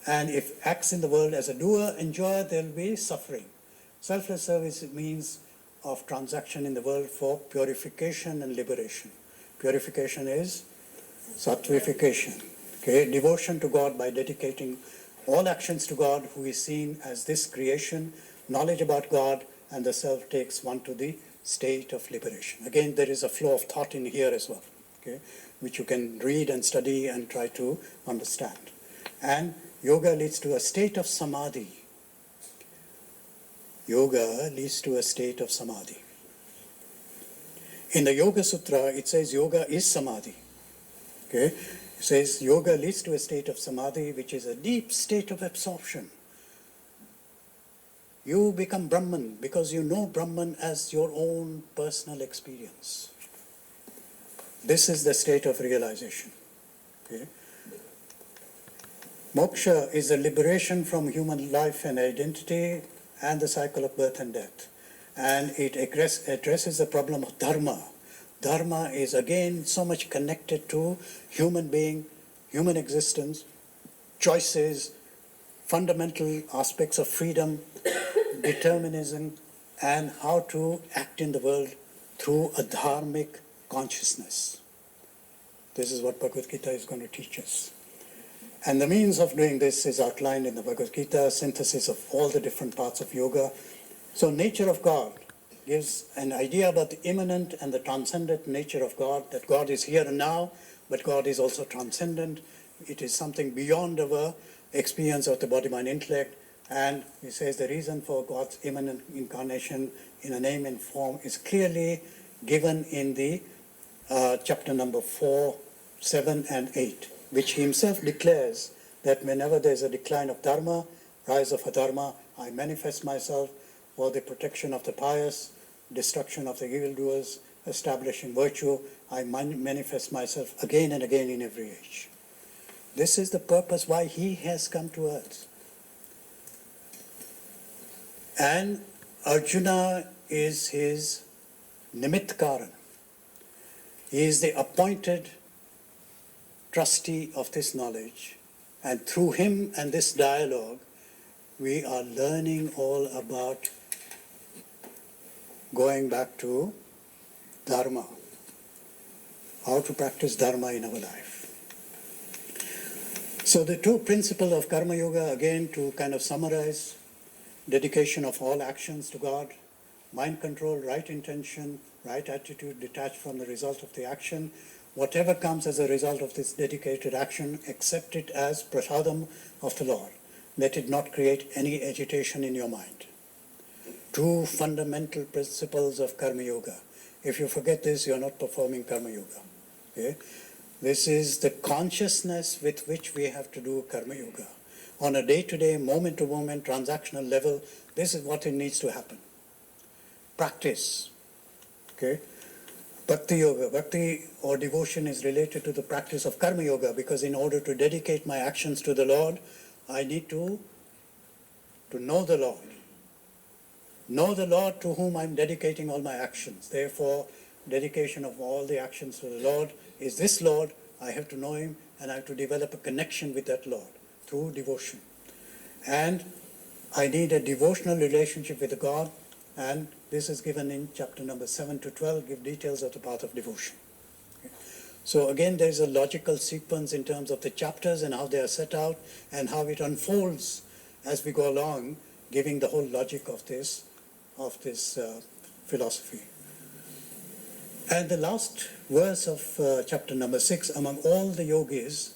and if acts in the world as a doer, enjoyer, there will be suffering. Selfless service means of transaction in the world for purification and liberation. Purification is sattvification. Okay? Devotion to God by dedicating all actions to God, who is seen as this creation, knowledge about God, and the self takes one to the state of liberation. Again, there is a flow of thought in here as well, okay, which you can read and study and try to understand. And yoga leads to a state of samadhi. Yoga leads to a state of samadhi. In the Yoga Sutra, it says yoga is samadhi. Okay? It says yoga leads to a state of samadhi, which is a deep state of absorption. You become Brahman because you know Brahman as your own personal experience. This is the state of realization. Okay? Moksha is the liberation from human life and identity and the cycle of birth and death. And it addresses the problem of Dharma. Dharma is again so much connected to human being, human existence, choices, fundamental aspects of freedom, determinism, and how to act in the world through a dharmic consciousness. This is what Bhagavad Gita is going to teach us. And the means of doing this is outlined in the Bhagavad Gita, synthesis of all the different parts of yoga. So nature of God gives an idea about the immanent and the transcendent nature of God, that God is here and now, but God is also transcendent. It is something beyond our experience of the body, mind, intellect. And he says the reason for God's immanent incarnation in a name and form is clearly given in the chapter number 4, 7, and 8, which he himself declares that whenever there is a decline of Dharma, rise of Adharma, I manifest myself for the protection of the pious, destruction of the evildoers, establishing virtue. I manifest myself again and again in every age. This is the purpose why he has come to earth. And Arjuna is his Nimitt Karan. He is the appointed trustee of this knowledge, and through him and this dialogue, we are learning all about going back to Dharma, how to practice Dharma in our life. So the two principles of Karma Yoga, again to kind of summarize: dedication of all actions to God, mind control, right intention, right attitude, detached from the result of the action. Whatever comes as a result of this dedicated action, accept it as prasadam of the Lord. Let it not create any agitation in your mind. Two fundamental principles of Karma Yoga. If you forget this, you are not performing Karma Yoga. Okay? This is the consciousness with which we have to do Karma Yoga. On a day-to-day, moment-to-moment, transactional level, this is what it needs to happen. Practice. Okay? Bhakti Yoga. Bhakti or devotion is related to the practice of Karma Yoga, because in order to dedicate my actions to the Lord, I need to know the Lord. Know the Lord to whom I'm dedicating all my actions. Therefore, dedication of all the actions to the Lord is this Lord. I have to know him, and I have to develop a connection with that Lord through devotion. And I need a devotional relationship with God, and this is given in chapter number 7 to 12, give details of the path of devotion. Okay. So again, there is a logical sequence in terms of the chapters and how they are set out and how it unfolds as we go along, giving the whole logic of this philosophy. And the last verse of chapter number 6, among all the yogis,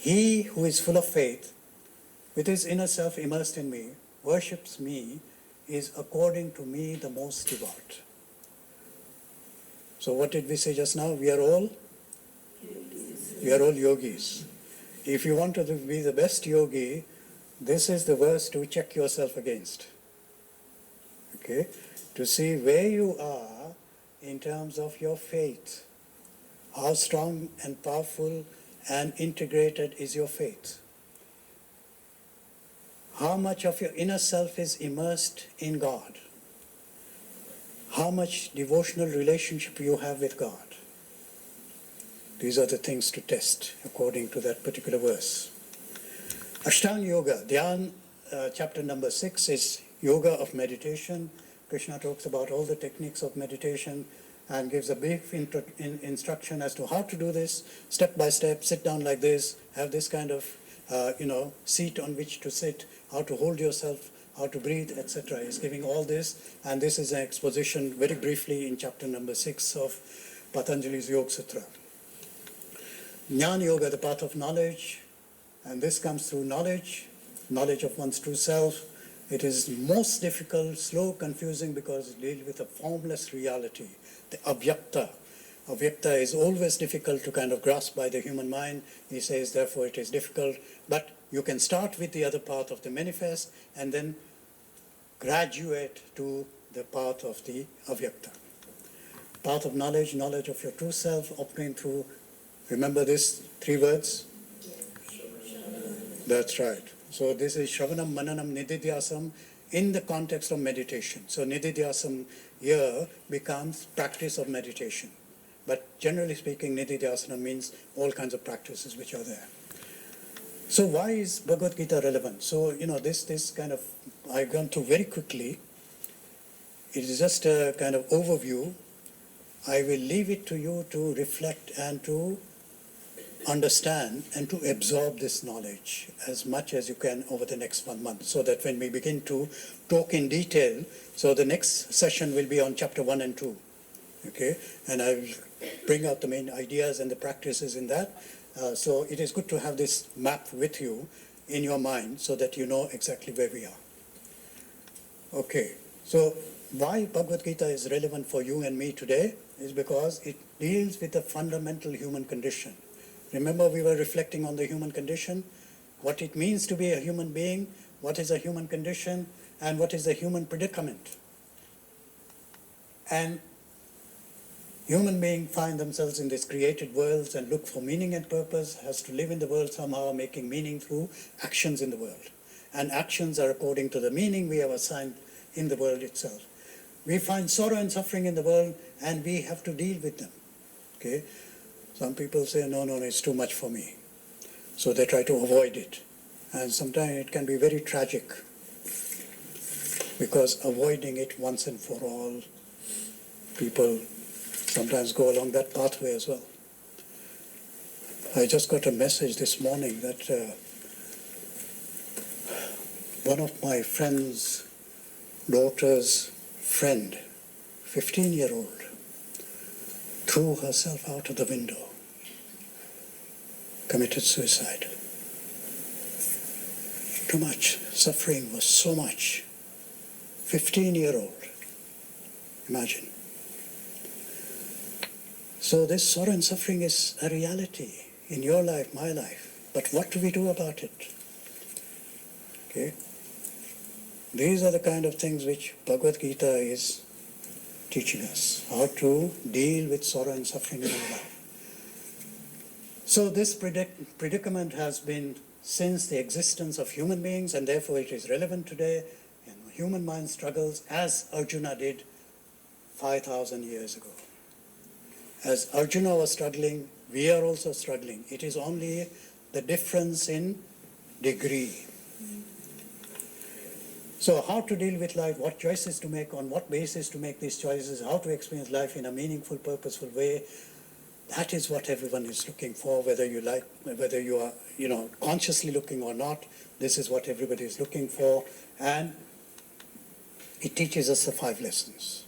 He who is full of faith, with his inner self immersed in me, worships me, is according to me the most devout. So what did we say just now? We are all yogis. If you want to be the best yogi, this is the verse to check yourself against. Okay? To see where you are in terms of your faith. How strong and powerful and integrated is your faith? How much of your inner self is immersed in God? How much devotional relationship you have with God? These are the things to test according to that particular verse. Ashtanga Yoga, Dhyan, chapter number 6 is yoga of meditation. Krishna talks about all the techniques of meditation and gives a brief instruction as to how to do this, step by step, sit down like this, have this kind of seat on which to sit, how to hold yourself, how to breathe, etc. He's giving all this, and this is an exposition very briefly in chapter number 6 of Patanjali's Yoga Sutra. Jnana Yoga, the path of knowledge, and this comes through knowledge of one's true self. It is most difficult, slow, confusing, because it deals with a formless reality, the avyakta. Avyakta is always difficult to kind of grasp by the human mind. He says, therefore, it is difficult. But you can start with the other path of the manifest and then graduate to the path of the avyakta. Path of knowledge, knowledge of your true self, obtained through, remember this 3 words? That's right. So this is Shravanam, Mananam, Nididhyasam in the context of meditation. So Nididhyasam here becomes practice of meditation. But generally speaking, Nididhyasana means all kinds of practices which are there. So why is Bhagavad Gita relevant? So, this kind of, I've gone through very quickly. It is just a kind of overview. I will leave it to you to reflect and to understand and to absorb this knowledge as much as you can over the next 1 month, so that when we begin to talk in detail, so the next session will be on chapter 1 and 2. Okay, and I will bring out the main ideas and the practices in that. So it is good to have this map with you in your mind so that you know exactly where we are. Okay, so why Bhagavad Gita is relevant for you and me today is because it deals with the fundamental human condition. Remember, we were reflecting on the human condition, what it means to be a human being, what is a human condition, and what is the human predicament. And human beings find themselves in these created worlds and look for meaning and purpose, has to live in the world somehow, making meaning through actions in the world. And actions are according to the meaning we have assigned in the world itself. We find sorrow and suffering in the world, and we have to deal with them. Okay? Some people say, no, it's too much for me. So they try to avoid it. And sometimes it can be very tragic, because avoiding it once and for all, people sometimes go along that pathway as well. I just got a message this morning that one of my friend's daughter's friend, 15-year-old, threw herself out of the window, committed suicide. Too much. Suffering was so much. 15-year-old. Imagine. So this sorrow and suffering is a reality in your life, my life. But what do we do about it? Okay? These are the kind of things which Bhagavad Gita is teaching us, how to deal with sorrow and suffering in our life. So this predicament has been since the existence of human beings, and therefore it is relevant today. Human mind struggles as Arjuna did 5,000 years ago. As Arjuna was struggling, we are also struggling. It is only the difference in degree. So how to deal with life, what choices to make, on what basis to make these choices, how to experience life in a meaningful, purposeful way, that is what everyone is looking for, whether you are, consciously looking or not. This is what everybody is looking for. And it teaches us the 5 lessons.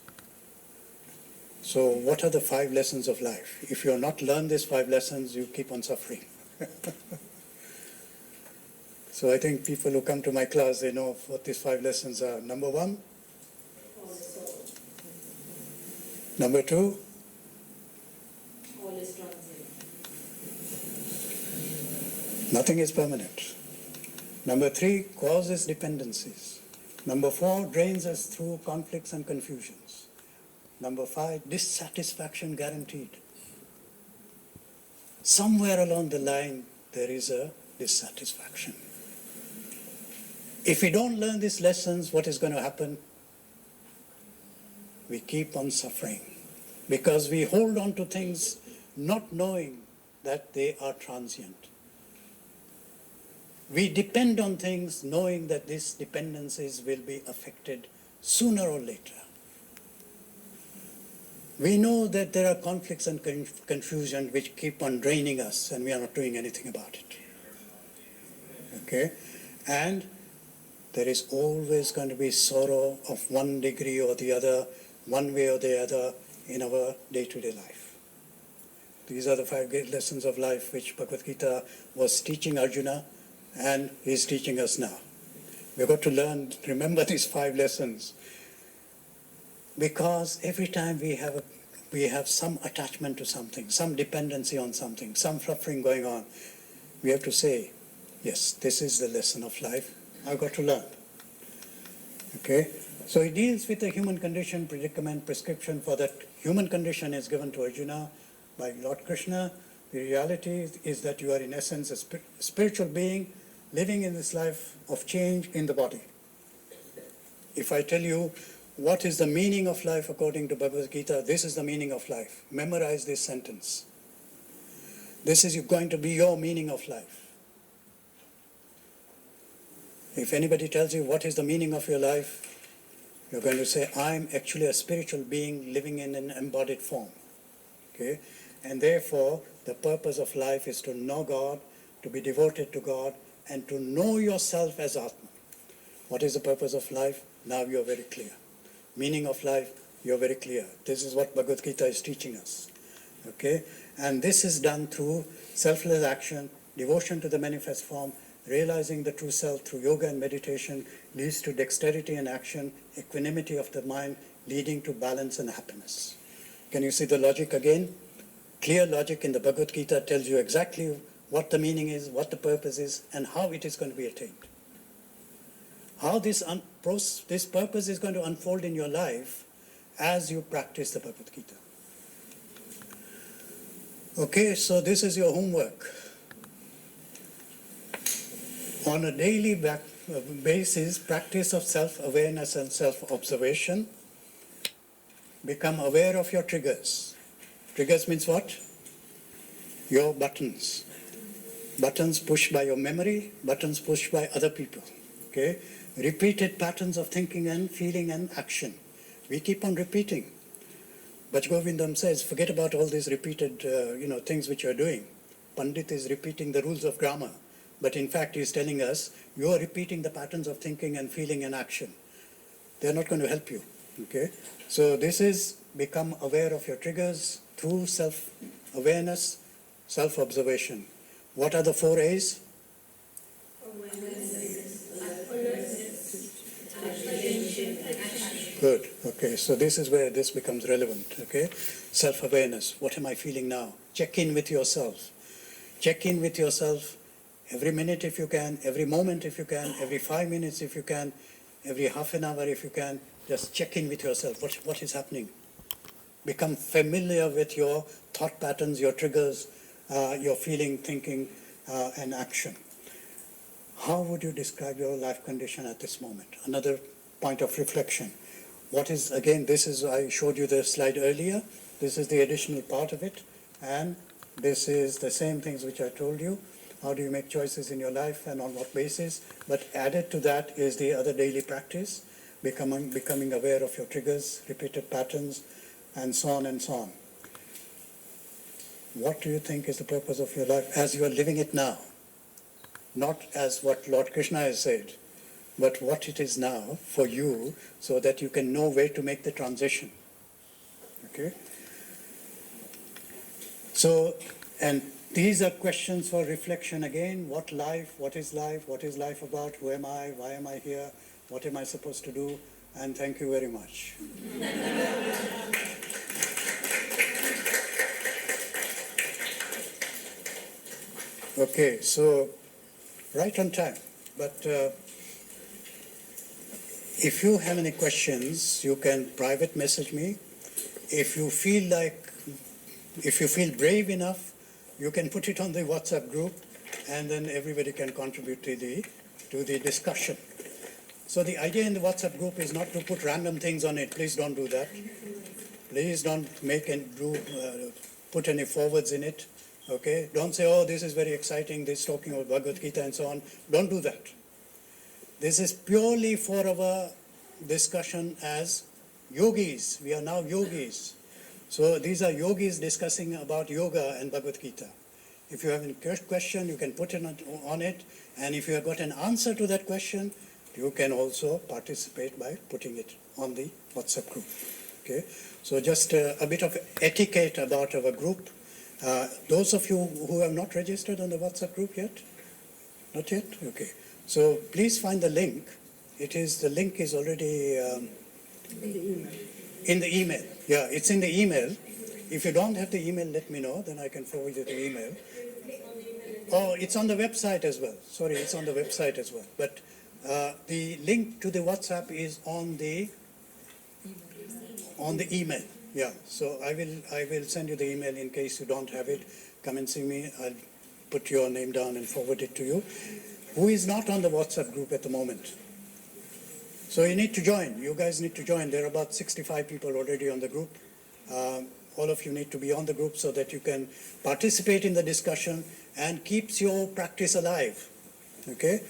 So what are the 5 lessons of life? If you have not learned these 5 lessons, you keep on suffering. So I think people who come to my class, they know what these 5 lessons are. Number 1. All is all. Number 2. All is transient. Nothing is permanent. Number 3, causes dependencies. Number 4, drains us through conflicts and confusions. Number 5, dissatisfaction guaranteed. Somewhere along the line, there is a dissatisfaction. If we don't learn these lessons, what is going to happen? We keep on suffering because we hold on to things not knowing that they are transient. We depend on things knowing that these dependencies will be affected sooner or later. We know that there are conflicts and confusion which keep on draining us and we are not doing anything about it. Okay? And there is always going to be sorrow of one degree or the other, one way or the other in our day-to-day life. These are the 5 great lessons of life which Bhagavad Gita was teaching Arjuna and is teaching us now. We've got to learn, remember these 5 lessons, because every time we have some attachment to something, some dependency on something, some suffering going on, we have to say, yes, this is the lesson of life. I've got to learn. Okay? So it deals with the human condition, predicament, prescription for that human condition is given to Arjuna by Lord Krishna. The reality is that you are in essence a spiritual being living in this life of change in the body. If I tell you what is the meaning of life according to Bhagavad Gita, this is the meaning of life. Memorize this sentence. This is going to be your meaning of life. If anybody tells you what is the meaning of your life, you're going to say, I'm actually a spiritual being living in an embodied form. Okay? And therefore, the purpose of life is to know God, to be devoted to God, and to know yourself as Atma. What is the purpose of life? Now you're very clear. Meaning of life, you're very clear. This is what Bhagavad Gita is teaching us. Okay? And this is done through selfless action, devotion to the manifest form, realizing the true self through yoga and meditation leads to dexterity and action, equanimity of the mind, leading to balance and happiness. Can you see the logic again? Clear logic in the Bhagavad Gita tells you exactly what the meaning is, what the purpose is, and how it is going to be attained. How this purpose is going to unfold in your life as you practice the Bhagavad Gita. Okay, so this is your homework. On a daily basis, practice of self-awareness and self-observation. Become aware of your triggers. Triggers means what? Your buttons. Buttons pushed by your memory, buttons pushed by other people. Okay? Repeated patterns of thinking and feeling and action. We keep on repeating. Bhajgovindam says, forget about all these repeated things which you are doing. Pandit is repeating the rules of grammar. But in fact, he is telling us, you are repeating the patterns of thinking and feeling and action. They are not going to help you. Okay? So this is become aware of your triggers through self-awareness, self-observation. What are the 4 A's? Good. Okay. So this is where this becomes relevant. Okay? Self-awareness. What am I feeling now? Check in with yourself. Check in with yourself every minute if you can, every moment if you can, every 5 minutes if you can, every half an hour if you can. Just check in with yourself. What is happening? Become familiar with your thought patterns, your triggers, your feeling, thinking, and action. How would you describe your life condition at this moment? Another point of reflection. What is, again, this is, I showed you the slide earlier. This is the additional part of it. And this is the same things which I told you. How do you make choices in your life and on what basis? But added to that is the other daily practice, becoming aware of your triggers, repeated patterns, and so on and so on. What do you think is the purpose of your life as you are living it now? Not as what Lord Krishna has said, but what it is now for you so that you can know where to make the transition. Okay? So, and These are questions for reflection again. What life? What is life? What is life about? Who am I? Why am I here? What am I supposed to do? And thank you very much. Okay, so right on time. But if you have any questions, you can private message me. If you feel brave enough, you can put it on the WhatsApp group, and then everybody can contribute to the discussion. So the idea in the WhatsApp group is not to put random things on it. Please don't do that. Please don't put any forwards in it. Okay? Don't say, oh, this is very exciting, this is talking about Bhagavad Gita and so on. Don't do that. This is purely for our discussion as yogis. We are now yogis. So these are yogis discussing about yoga and Bhagavad Gita. If you have any question, you can put it on it. And if you have got an answer to that question, you can also participate by putting it on the WhatsApp group. Okay? So just a bit of etiquette about our group. Those of you who have not registered on the WhatsApp group yet? Not yet? Okay. So please find the link. The link is already in the email. Yeah, it's in the email. If you don't have the email, let me know, then I can forward you the email. Oh, it's on the website as well. Sorry, it's on the website as well. But the link to the WhatsApp is on the email. Yeah, so I will send you the email in case you don't have it. Come and see me. I'll put your name down and forward it to you. Who is not on the WhatsApp group at the moment? So you need to join. You guys need to join. There are about 65 people already on the group. All of you need to be on the group so that you can participate in the discussion and keeps your practice alive. Okay?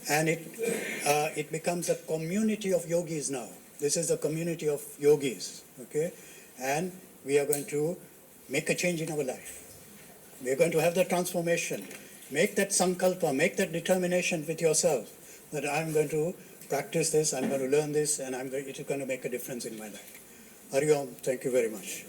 And it becomes a community of yogis now. This is a community of yogis. Okay? And we are going to make a change in our life. We are going to have that transformation. Make that sankalpa, make that determination with yourself that I'm going to practice this, I'm going to learn this, and it is going to make a difference in my life. Hari Om, thank you very much.